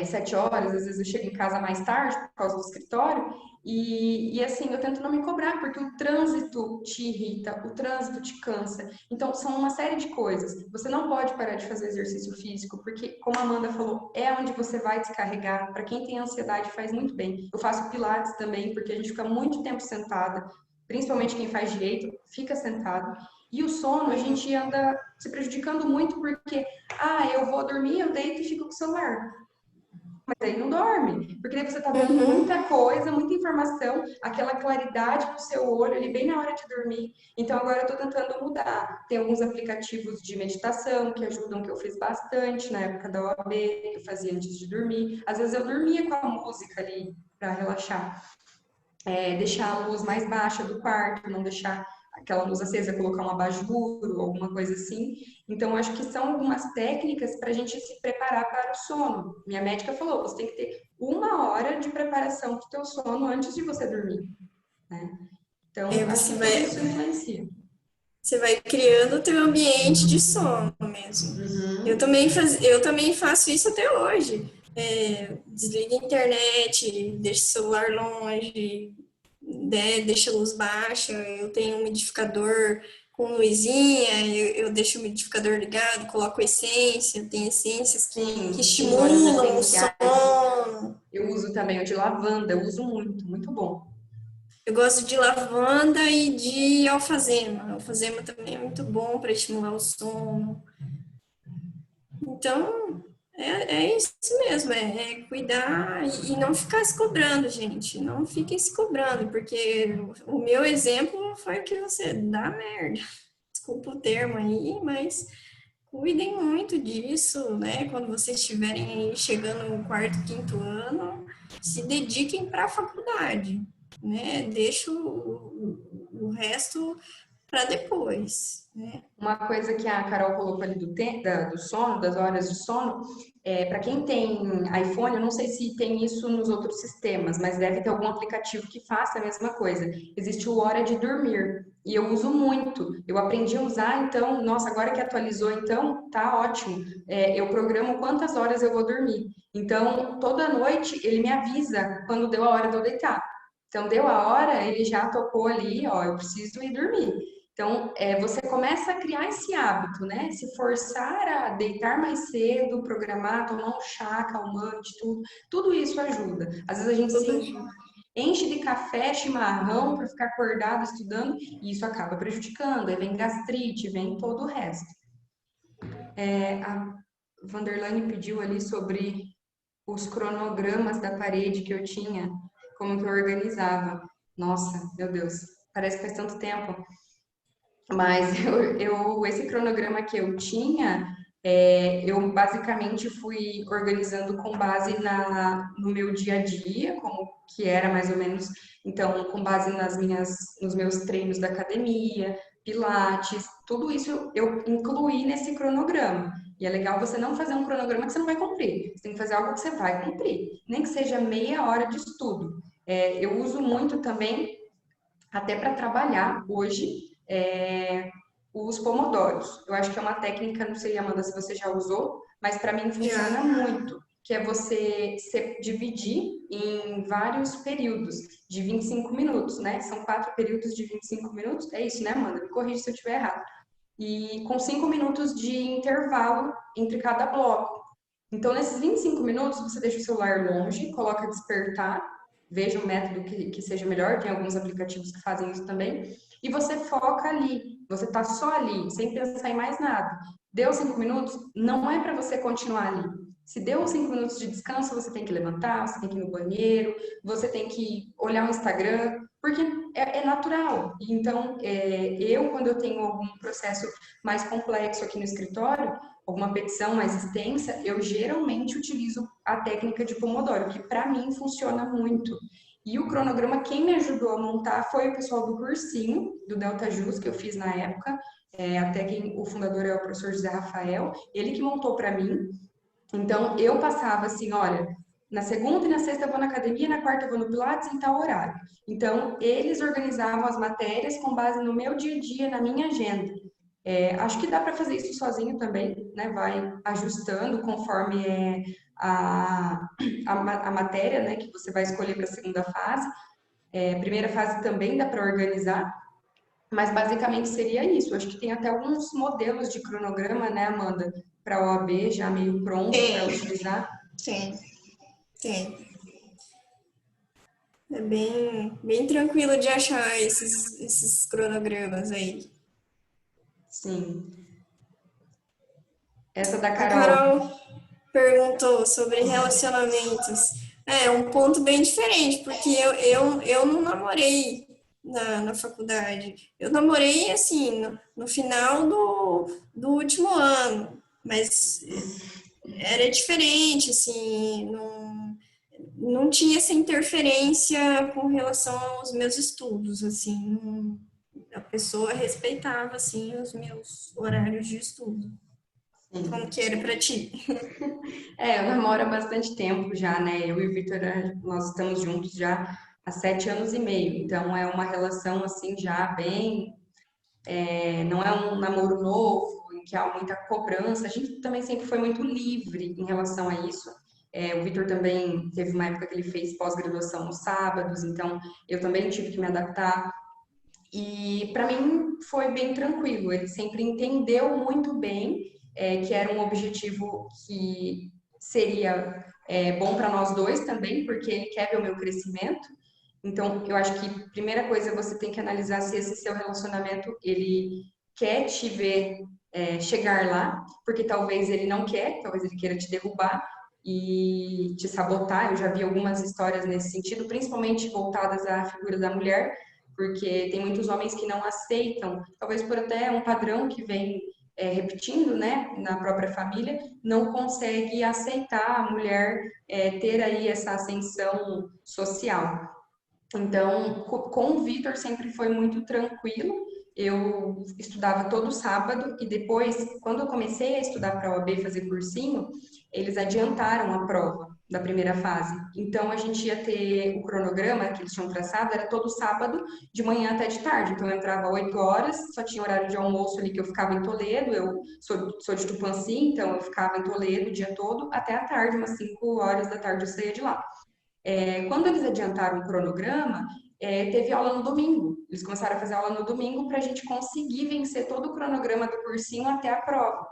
7 horas, às vezes eu chego em casa mais tarde por causa do escritório, e assim, eu tento não me cobrar, porque o trânsito te irrita, o trânsito te cansa. Então, são uma série de coisas. Você não pode parar de fazer exercício físico, porque, como a Amanda falou, é onde você vai descarregar. Para quem tem ansiedade, faz muito bem. Eu faço pilates também, porque a gente fica muito tempo sentada, principalmente quem faz direito, fica sentado. E o sono, a gente anda se prejudicando muito, porque, eu vou dormir, eu deito e fico com o celular. Mas aí não dorme, porque daí você tá vendo muita coisa, muita informação, aquela claridade no seu olho ali bem na hora de dormir. Então agora eu tô tentando mudar. Tem alguns aplicativos de meditação que ajudam, que eu fiz bastante na época da OAB, que eu fazia antes de dormir. Às vezes eu dormia com a música ali para relaxar. Deixar a luz mais baixa do quarto, não deixar aquela luz acesa, colocar um abajur ou alguma coisa assim. Então, acho que são algumas técnicas para a gente se preparar para o sono. Minha médica falou, você tem que ter 1 hora de preparação para o teu sono antes de você dormir, né? Então, acho que tudo isso influencia. Você vai criando o teu ambiente de sono mesmo. Eu também faço isso até hoje. Desliga a internet, deixa o celular longe, deixa a luz baixa. Eu tenho um umidificador com luzinha, eu deixo o umidificador ligado, coloco essência, tem essências que estimulam o sono. Eu uso também o de lavanda, eu uso muito, muito bom. Eu gosto de lavanda e de alfazema. Alfazema também é muito bom para estimular o sono. Então, é isso mesmo, é cuidar e não ficar se cobrando, gente. Não fiquem se cobrando, porque o meu exemplo foi o que você dá merda. Desculpa o termo aí, mas cuidem muito disso, né? Quando vocês estiverem aí chegando no quarto, quinto ano, se dediquem para a faculdade, né? Deixa o resto para depois, né? Uma coisa que a Carol colocou ali do sono, das horas de sono, para quem tem iPhone, eu não sei se tem isso nos outros sistemas, mas deve ter algum aplicativo que faça a mesma coisa. Existe o Hora de Dormir, e eu uso muito. Eu aprendi a usar, então, nossa, agora que atualizou, então, tá ótimo. Eu programo quantas horas eu vou dormir. Então, toda noite ele me avisa quando deu a hora de eu deitar. Então, deu a hora, ele já tocou ali, ó, eu preciso ir dormir. Então, você começa a criar esse hábito, né? Se forçar a deitar mais cedo, programar, tomar um chá calmante, tudo isso ajuda. Às vezes a gente se enche de café, chimarrão para ficar acordado estudando e isso acaba prejudicando. Aí vem gastrite, vem todo o resto. A Vanderlane pediu ali sobre os cronogramas da parede que eu tinha, como que eu organizava. Nossa, meu Deus, parece que faz tanto tempo. Mas esse cronograma que eu tinha, eu basicamente fui organizando com base no meu dia a dia, como que era mais ou menos, então, com base nos meus treinos da academia, pilates, tudo isso eu incluí nesse cronograma. E é legal você não fazer um cronograma que você não vai cumprir. Você tem que fazer algo que você vai cumprir, nem que seja meia hora de estudo. Eu uso muito também, até para trabalhar hoje, os pomodoros. Eu acho que é uma técnica, não sei, Amanda, se você já usou, mas para mim funciona muito, que é você se dividir em vários períodos de 25 minutos, né? São 4 períodos de 25 minutos, é isso, né, Amanda? Me corrija se eu estiver errado. E com 5 minutos de intervalo entre cada bloco. Então, nesses 25 minutos, você deixa o celular longe, coloca despertar, veja um método que seja melhor, tem alguns aplicativos que fazem isso também, e você foca ali, você tá só ali, sem pensar em mais nada. Deu 5 minutos, não é para você continuar ali. Se deu 5 minutos de descanso, você tem que levantar, você tem que ir no banheiro, você tem que olhar o Instagram, porque é natural. Então, quando eu tenho algum processo mais complexo aqui no escritório, alguma petição mais extensa, eu geralmente utilizo a técnica de Pomodoro, que para mim funciona muito. E o cronograma, quem me ajudou a montar foi o pessoal do cursinho, do Delta Jus, que eu fiz na época, o fundador é o professor José Rafael, ele que montou para mim. Então, eu passava assim, olha, na segunda e na sexta eu vou na academia, na quarta eu vou no Pilates em tal horário. Então, eles organizavam as matérias com base no meu dia a dia, na minha agenda. Acho que dá para fazer isso sozinho também, né? Vai ajustando conforme a matéria, né? Que você vai escolher para a segunda fase. Primeira fase também dá para organizar, mas basicamente seria isso. Acho que tem até alguns modelos de cronograma, né, Amanda, para a OAB já meio pronto para utilizar. Tem. É bem tranquilo de achar esses cronogramas aí. Sim. Essa da A Carol. Carol perguntou sobre relacionamentos. É um ponto bem diferente, porque eu não namorei na faculdade. Eu namorei, assim, no final do último ano, mas era diferente, assim, não tinha essa interferência com relação aos meus estudos, assim, a pessoa respeitava, assim, os meus horários de estudo. Sim. Como que era para ti? Eu namoro há bastante tempo já, né? Eu e o Victor, nós estamos juntos já há 7 anos e meio. Então, é uma relação, assim, já bem... não é um namoro novo, em que há muita cobrança. A gente também sempre foi muito livre em relação a isso. O Victor também teve uma época que ele fez pós-graduação nos sábados, então eu também tive que me adaptar. E para mim foi bem tranquilo. Ele sempre entendeu muito bem que era um objetivo que seria bom para nós dois também, porque ele quer ver o meu crescimento. Então, eu acho que primeira coisa você tem que analisar se esse seu relacionamento ele quer te ver chegar lá, porque talvez ele não quer, talvez ele queira te derrubar e te sabotar. Eu já vi algumas histórias nesse sentido, principalmente voltadas à figura da mulher, porque tem muitos homens que não aceitam, talvez por até um padrão que vem repetindo, né, na própria família, não consegue aceitar a mulher ter aí essa ascensão social. Então, com o Vitor sempre foi muito tranquilo. Eu estudava todo sábado e depois, quando eu comecei a estudar para a OAB, fazer cursinho, eles adiantaram a prova da primeira fase. Então, a gente ia ter o cronograma que eles tinham traçado, era todo sábado, de manhã até de tarde. Então, eu entrava 8 horas, só tinha horário de almoço ali que eu ficava em Toledo. Eu sou de Tupanci, então eu ficava em Toledo o dia todo, até a tarde, umas 5 horas da tarde eu saía de lá. Quando eles adiantaram o cronograma, teve aula no domingo. Eles começaram a fazer aula no domingo para a gente conseguir vencer todo o cronograma do cursinho até a prova.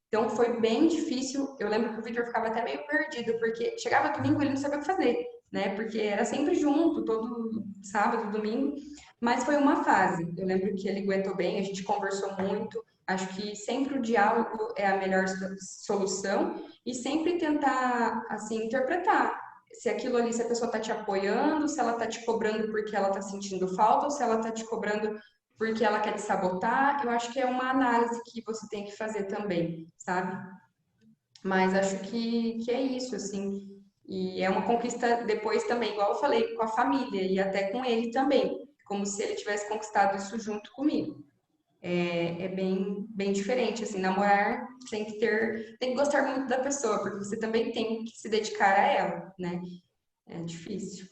Então foi bem difícil. Eu lembro que o Vitor ficava até meio perdido, porque chegava domingo e ele não sabia o que fazer, né? Porque era sempre junto, todo sábado, domingo. Mas foi uma fase. Eu lembro que ele aguentou bem, a gente conversou muito. Acho que sempre o diálogo é a melhor solução e sempre tentar, assim, interpretar se aquilo ali, se a pessoa está te apoiando, se ela está te cobrando porque ela está sentindo falta, ou se ela está te cobrando porque ela quer te sabotar. Eu acho que é uma análise que você tem que fazer também, sabe? Mas acho que é isso, assim. E é uma conquista depois também, igual eu falei, com a família e até com ele também, como se ele tivesse conquistado isso junto comigo. É bem diferente, assim, namorar tem que gostar muito da pessoa, porque você também tem que se dedicar a ela, né? É difícil.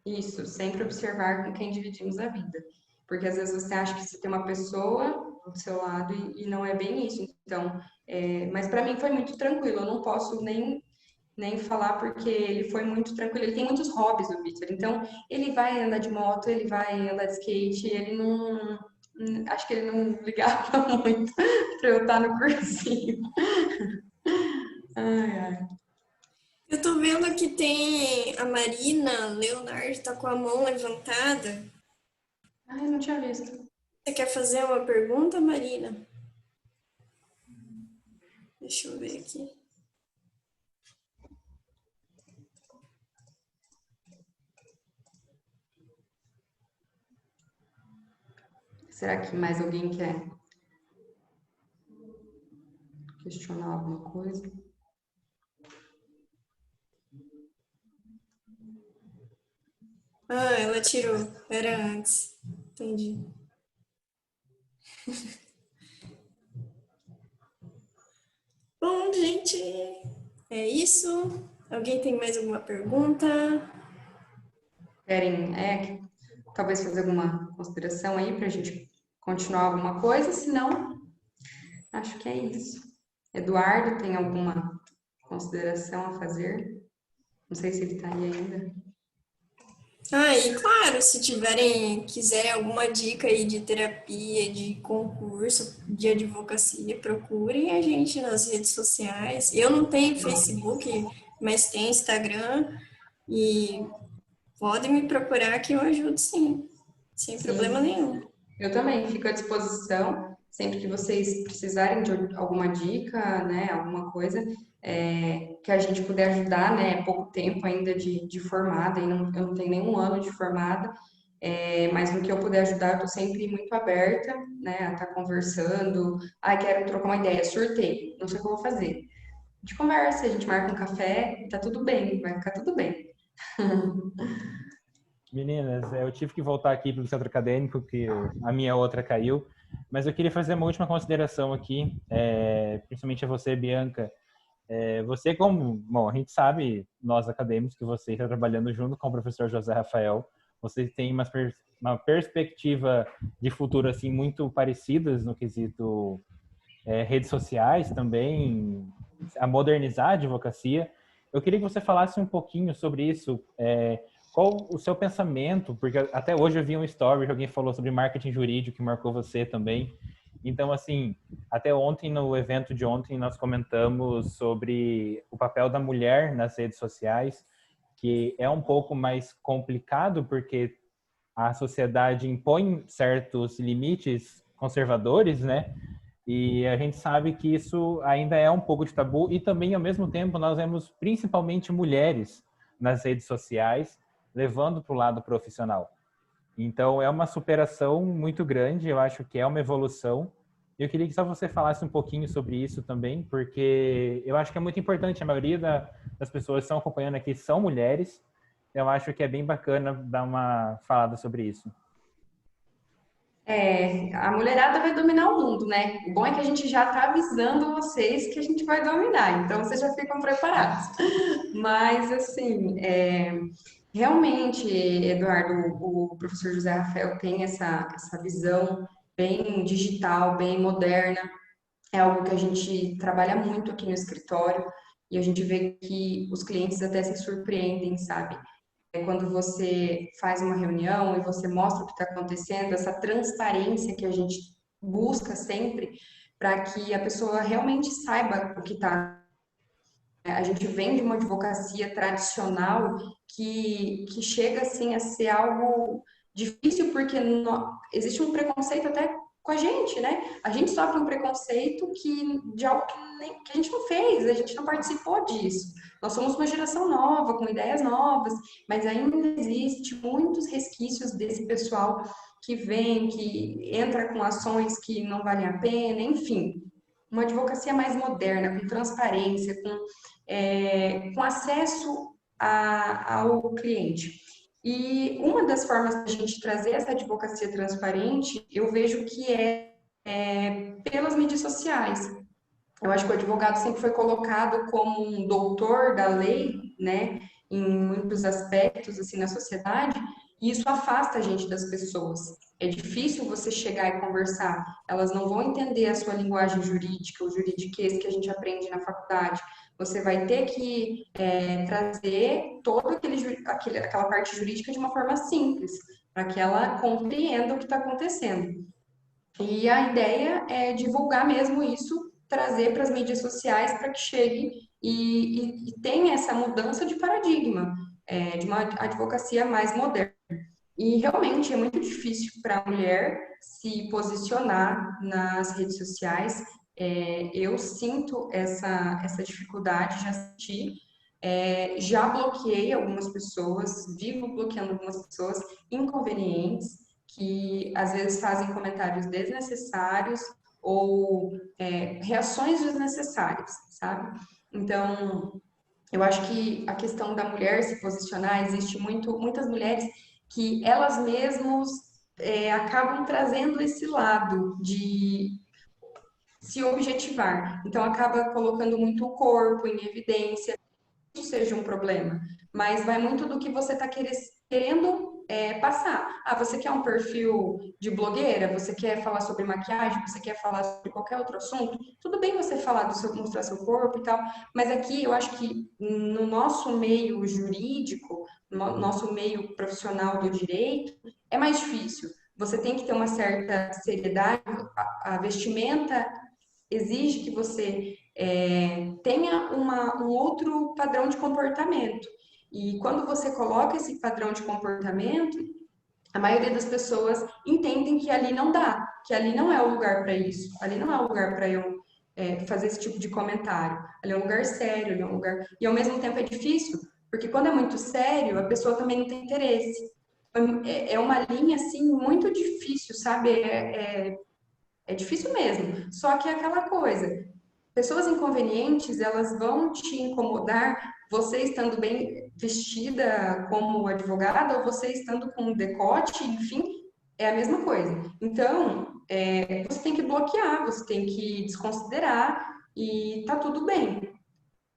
Isso, sempre observar com quem dividimos a vida. Porque às vezes você acha que você tem uma pessoa do seu lado e não é bem isso. Então, mas para mim foi muito tranquilo, eu não posso nem falar porque ele foi muito tranquilo. Ele tem muitos hobbies, o Victor. Então, ele vai andar de moto, ele vai andar de skate, ele não. Acho que ele não ligava muito para eu estar no cursinho. Ai, ai. Eu tô vendo que tem a Marina Leonardo, tá com a mão levantada. Ai, não tinha visto. Você quer fazer uma pergunta, Marina? Deixa eu ver aqui. Será que mais alguém quer questionar alguma coisa? Ah, ela tirou. Era antes. Entendi. Bom, gente, é isso. Alguém tem mais alguma pergunta? Querem, talvez fazer alguma consideração aí para a gente continuar alguma coisa? Se não, acho que é isso. Eduardo, tem alguma consideração a fazer? Não sei se ele está aí ainda. Ah, e claro, se quiserem alguma dica aí de terapia, de concurso, de advocacia, procurem a gente nas redes sociais. Eu não tenho Facebook, mas tenho Instagram e podem me procurar que eu ajudo sim, sem problema nenhum. Eu também fico à disposição, sempre que vocês precisarem de alguma dica, né, alguma coisa, que a gente puder ajudar, né, é pouco tempo ainda de formada, eu não tenho nenhum ano de formada, mas no que eu puder ajudar, eu tô sempre muito aberta, né, a estar conversando, quero trocar uma ideia, surtei, não sei o que eu vou fazer. A gente conversa, a gente marca um café, tá tudo bem, vai ficar tudo bem. Meninas, eu tive que voltar aqui para o centro acadêmico, que a minha outra caiu, mas eu queria fazer uma última consideração aqui, principalmente a você, Bianca. Você, bom, a gente sabe, nós acadêmicos, que você está trabalhando junto com o professor José Rafael, vocês têm uma perspectiva de futuro assim muito parecidas no quesito redes sociais também, a modernizar a advocacia. Eu queria que você falasse um pouquinho sobre isso. Qual o seu pensamento? Porque até hoje eu vi um story que alguém falou sobre marketing jurídico que marcou você também. Então, assim, até ontem, no evento de ontem, nós comentamos sobre o papel da mulher nas redes sociais, que é um pouco mais complicado porque a sociedade impõe certos limites conservadores, né? E a gente sabe que isso ainda é um pouco de tabu e também, ao mesmo tempo, nós vemos principalmente mulheres nas redes sociais levando para o lado profissional. Então, é uma superação muito grande, eu acho que é uma evolução Eu queria que só você falasse um pouquinho sobre isso também, porque eu acho que é muito importante. A maioria das pessoas que estão acompanhando aqui são mulheres. Eu acho que é bem bacana dar uma falada sobre isso. A mulherada vai dominar o mundo, né? O bom é que a gente já está avisando vocês que a gente vai dominar, então vocês já ficam preparados. Mas, assim, realmente, Eduardo, o professor José Rafael tem essa visão bem digital, bem moderna. É algo que a gente trabalha muito aqui no escritório e a gente vê que os clientes até se surpreendem, sabe? Quando você faz uma reunião e você mostra o que está acontecendo, essa transparência que a gente busca sempre para que a pessoa realmente saiba o que está. A gente vem de uma advocacia tradicional que chega assim a ser algo difícil porque existe um preconceito até com a gente, né? A gente sofre um preconceito de algo que a gente não fez, a gente não participou disso. Nós somos uma geração nova, com ideias novas, mas ainda existe muitos resquícios desse pessoal que vem, que entra com ações que não valem a pena, enfim. Uma advocacia mais moderna, com transparência, com acesso ao cliente. E uma das formas da gente trazer essa advocacia transparente, eu vejo que pelas mídias sociais. Eu acho que o advogado sempre foi colocado como um doutor da lei, né, em muitos aspectos assim na sociedade, e isso afasta a gente das pessoas. É difícil você chegar e conversar, elas não vão entender a sua linguagem jurídica, o juridiquês que a gente aprende na faculdade. Você vai ter que trazer toda aquela parte jurídica de uma forma simples, para que ela compreenda o que está acontecendo. E a ideia é divulgar mesmo isso, trazer para as mídias sociais para que chegue e tenha essa mudança de paradigma, de uma advocacia mais moderna. E realmente é muito difícil para a mulher se posicionar nas redes sociais. Eu sinto essa dificuldade, já senti. Já bloqueei algumas pessoas, vivo bloqueando algumas pessoas inconvenientes, que às vezes fazem comentários desnecessários ou reações desnecessárias, sabe? Então, eu acho que a questão da mulher se posicionar, existe muitas mulheres que elas mesmas acabam trazendo esse lado de se objetivar. Então, acaba colocando muito o corpo em evidência, isso seja um problema, mas vai muito do que você está querendo passar. Ah, você quer um perfil de blogueira? Você quer falar sobre maquiagem? Você quer falar sobre qualquer outro assunto? Tudo bem você falar mostrar seu corpo e tal, mas aqui eu acho que no nosso meio jurídico, no nosso meio profissional do direito, é mais difícil. Você tem que ter uma certa seriedade, a vestimenta exige que você tenha um outro padrão de comportamento. E quando você coloca esse padrão de comportamento, a maioria das pessoas entendem que ali não dá, que ali não é o lugar para isso, ali não é o lugar para eu fazer esse tipo de comentário. Ali é um lugar sério, ali é um lugar. E ao mesmo tempo é difícil, porque quando é muito sério, a pessoa também não tem interesse. É uma linha assim muito difícil, sabe? É difícil mesmo. Só que é aquela coisa. Pessoas inconvenientes, elas vão te incomodar você estando bem vestida como advogada ou você estando com um decote, enfim, é a mesma coisa. Então, você tem que bloquear, você tem que desconsiderar e tá tudo bem.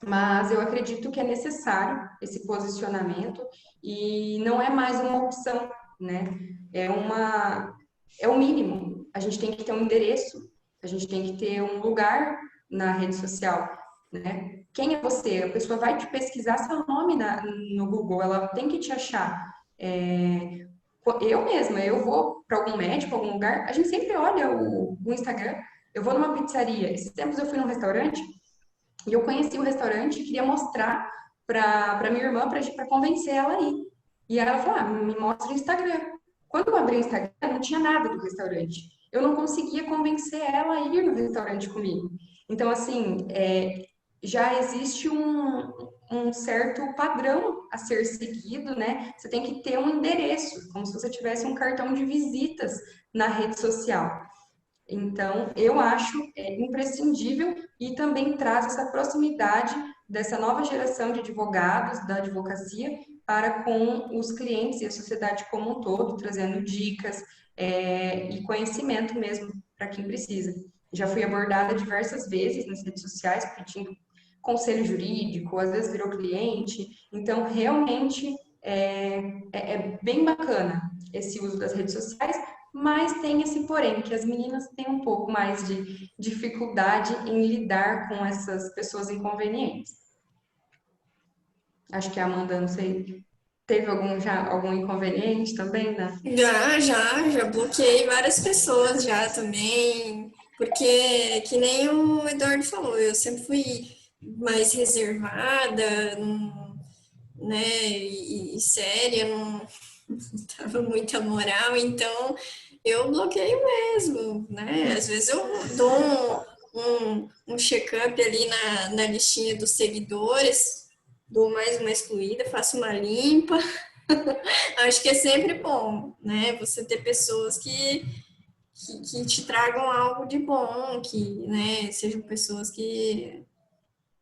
Mas eu acredito que é necessário esse posicionamento e não é mais uma opção, né? É o mínimo. A gente tem que ter um endereço, a gente tem que ter um lugar na rede social, né? Quem é você? A pessoa vai te pesquisar seu nome no Google, ela tem que te achar. Eu mesma, eu vou para algum médico, algum lugar, a gente sempre olha o Instagram. Eu vou numa pizzaria. Esses tempos eu fui num restaurante e eu conheci o restaurante e queria mostrar para minha irmã para convencer ela a ir. E ela falou: me mostra o Instagram. Quando eu abri o Instagram, não tinha nada do restaurante. Eu não conseguia convencer ela a ir no restaurante comigo. Então, assim, já existe um certo padrão a ser seguido, né? Você tem que ter um endereço, como se você tivesse um cartão de visitas na rede social. Então, eu acho imprescindível e também traz essa proximidade dessa nova geração de advogados, da advocacia, para com os clientes e a sociedade como um todo, trazendo dicas e conhecimento mesmo para quem precisa. Já fui abordada diversas vezes nas redes sociais pedindo conselho jurídico, às vezes virou cliente, então realmente é bem bacana esse uso das redes sociais, mas tem esse porém, que as meninas têm um pouco mais de dificuldade em lidar com essas pessoas inconvenientes. Acho que a Amanda, não sei, teve algum inconveniente também, né? Já bloqueei várias pessoas já também, porque, que nem o Eduardo falou, eu sempre fui mais reservada, né, e séria, não tava muita moral, então eu bloqueio mesmo, né? Às vezes eu dou um check-up ali na listinha dos seguidores, dou mais uma excluída, faço uma limpa. Acho que é sempre bom, né? Você ter pessoas que te tragam algo de bom, que, né, sejam pessoas que...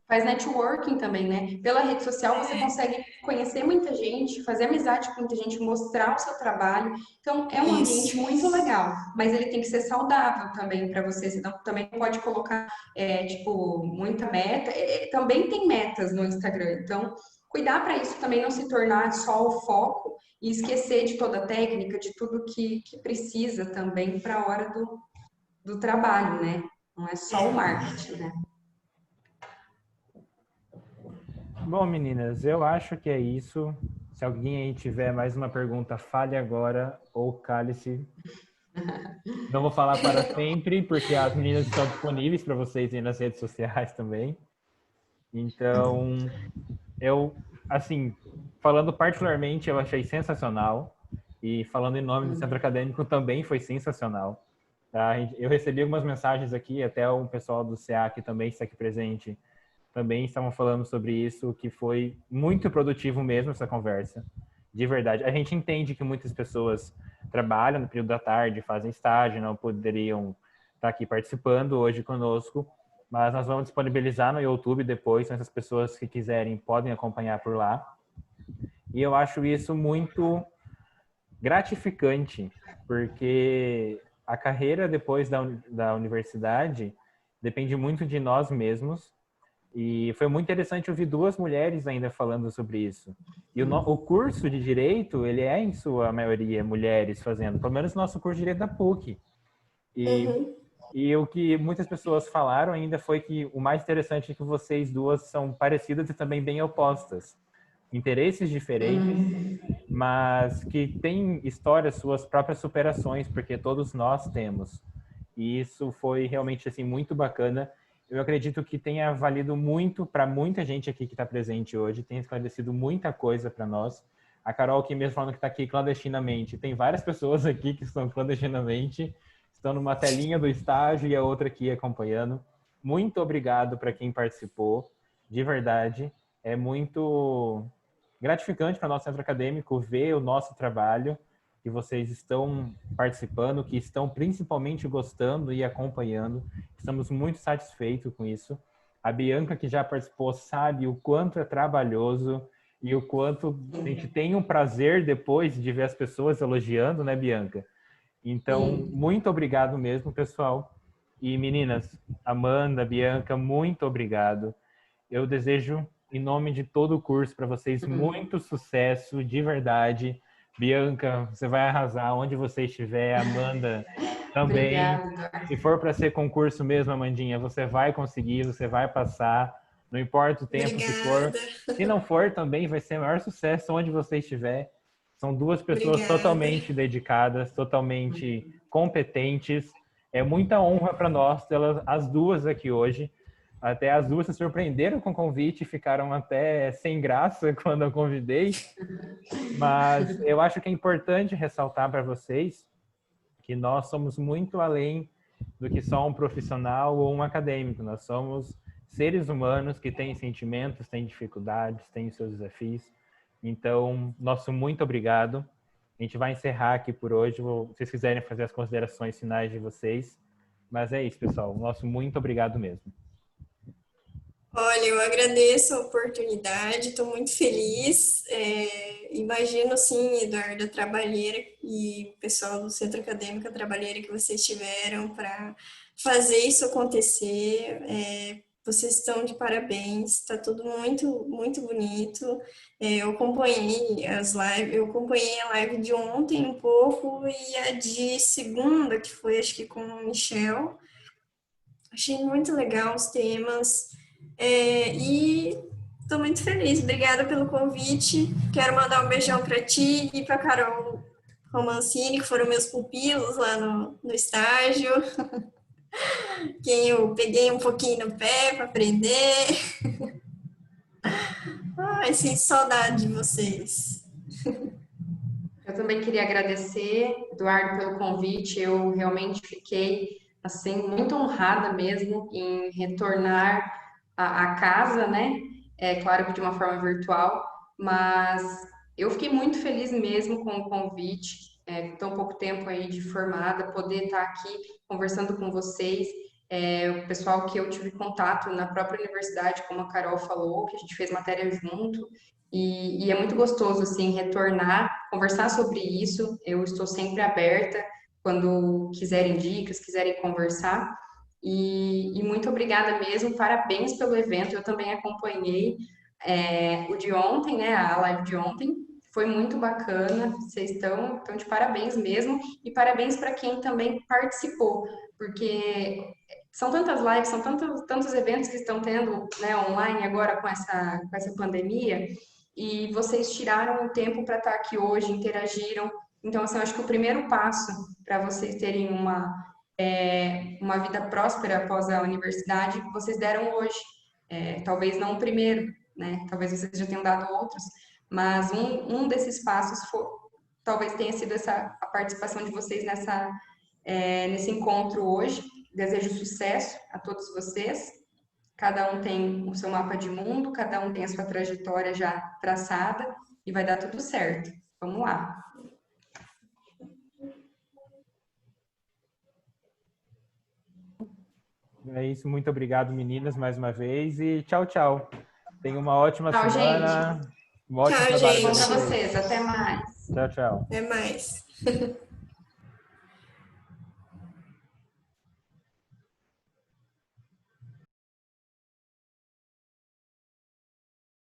Faz networking também, né? Pela rede social você consegue conhecer muita gente, fazer amizade com muita gente, mostrar o seu trabalho. Então é um ambiente Isso. muito legal, mas ele tem que ser saudável também para você. Você também não pode colocar tipo muita meta. Também tem metas no Instagram, então cuidar para isso também não se tornar só o foco e esquecer de toda a técnica, de tudo que precisa também para a hora do trabalho, né? Não é só o marketing, né? Bom, meninas, eu acho que é isso. Se alguém aí tiver mais uma pergunta, fale agora ou cale-se. Não vou falar para sempre, porque as meninas estão disponíveis para vocês aí nas redes sociais também. Então, eu, assim, falando particularmente, eu achei sensacional. E falando em nome do Centro Acadêmico, também foi sensacional. Tá? Eu recebi algumas mensagens aqui, até o pessoal do CA que também está aqui presente, também estavam falando sobre isso, que foi muito produtivo mesmo essa conversa, de verdade. A gente entende que muitas pessoas trabalham no período da tarde, fazem estágio, não poderiam estar aqui participando hoje conosco, mas nós vamos disponibilizar no YouTube depois, então essas pessoas que quiserem podem acompanhar por lá. E eu acho isso muito gratificante, porque a carreira depois da universidade depende muito de nós mesmos. E foi muito interessante ouvir duas mulheres ainda falando sobre isso. E o curso de Direito, ele é, em sua maioria, mulheres fazendo. Pelo menos o nosso curso de Direito da PUC. E o que muitas pessoas falaram ainda foi que o mais interessante é que vocês duas são parecidas e também bem opostas. Interesses diferentes, mas que têm histórias, suas próprias superações, porque todos nós temos. E isso foi realmente assim muito bacana. Eu acredito que tenha valido muito para muita gente aqui que está presente hoje, tem esclarecido muita coisa para nós. A Carol, que mesmo falando que está aqui clandestinamente, tem várias pessoas aqui que estão clandestinamente, estão numa telinha do estágio e a outra aqui acompanhando. Muito obrigado para quem participou, de verdade. É muito gratificante para o nosso centro acadêmico ver o nosso trabalho, que vocês estão participando, que estão principalmente gostando e acompanhando. Estamos muito satisfeitos com isso. A Bianca, que já participou, sabe o quanto é trabalhoso e o quanto a gente tem um prazer depois de ver as pessoas elogiando, né, Bianca? Então, muito obrigado mesmo, pessoal. E meninas, Amanda, Bianca, muito obrigado. Eu desejo, em nome de todo o curso, para vocês muito sucesso, de verdade. Bianca, você vai arrasar onde você estiver. Amanda, também. Obrigada. Se for para ser concurso mesmo, Amandinha, você vai conseguir, você vai passar. Não importa o tempo que for. Obrigada. Se não for, também vai ser o maior sucesso onde você estiver. São duas pessoas Obrigada. totalmente dedicadas, totalmente competentes. É muita honra para nós tê-las as duas aqui hoje. Até as duas se surpreenderam com o convite, ficaram até sem graça quando eu convidei. Mas eu acho que é importante ressaltar para vocês que nós somos muito além do que só um profissional ou um acadêmico. Nós somos seres humanos que têm sentimentos, têm dificuldades, têm seus desafios. Então, nosso muito obrigado. A gente vai encerrar aqui por hoje. Se vocês quiserem fazer as considerações finais de vocês, Mas é isso, pessoal. Nosso muito obrigado mesmo. Olha, eu agradeço a oportunidade, estou muito feliz. Imagino, sim, Eduardo, a trabalheira e o pessoal do Centro Acadêmico, a trabalheira que vocês tiveram para fazer isso acontecer. Vocês estão de parabéns, está tudo muito, muito bonito. Eu acompanhei as lives, eu acompanhei a live de ontem um pouco e a de segunda, que foi acho que com o Michel. Achei muito legal os temas e estou muito feliz. Obrigada pelo convite. Quero mandar um beijão para ti e para Carol Romancini, que foram meus pupilos lá no estágio. Quem eu peguei um pouquinho no pé para aprender. Ai, sinto saudade de vocês. Eu também queria agradecer, Eduardo, pelo convite. Eu realmente fiquei assim muito honrada mesmo em retornar à casa, né? É claro que de uma forma virtual, mas eu fiquei muito feliz mesmo com o convite. Tão pouco tempo aí de formada, poder estar aqui conversando com vocês. O pessoal que eu tive contato na própria universidade, como a Carol falou, que a gente fez matéria junto. E é muito gostoso, assim, retornar, conversar sobre isso. Eu estou sempre aberta quando quiserem dicas, quiserem conversar. E muito obrigada mesmo, parabéns pelo evento. Eu também acompanhei o de ontem, né, a live de ontem. Foi muito bacana, vocês estão de parabéns mesmo. E parabéns para quem também participou, porque são tantas lives, são tantos eventos que estão tendo, né, online agora com essa pandemia, e vocês tiraram o tempo para estar aqui hoje, interagiram. Então, assim, eu acho que o primeiro passo para vocês terem uma vida próspera após a universidade, vocês deram hoje. Talvez não o primeiro, né? Talvez vocês já tenham dado outros, mas um desses passos talvez tenha sido a participação de vocês nesse encontro hoje. Desejo sucesso a todos vocês. Cada um tem o seu mapa de mundo, cada um tem a sua trajetória já traçada e vai dar tudo certo. Vamos lá. É isso, muito obrigado, meninas, mais uma vez. E tchau, tchau. Tenha uma ótima Tchau, semana. gente. Um ótimo Tchau, trabalho gente. Bom para para vocês. vocês. Até mais. Tchau, tchau. Até mais.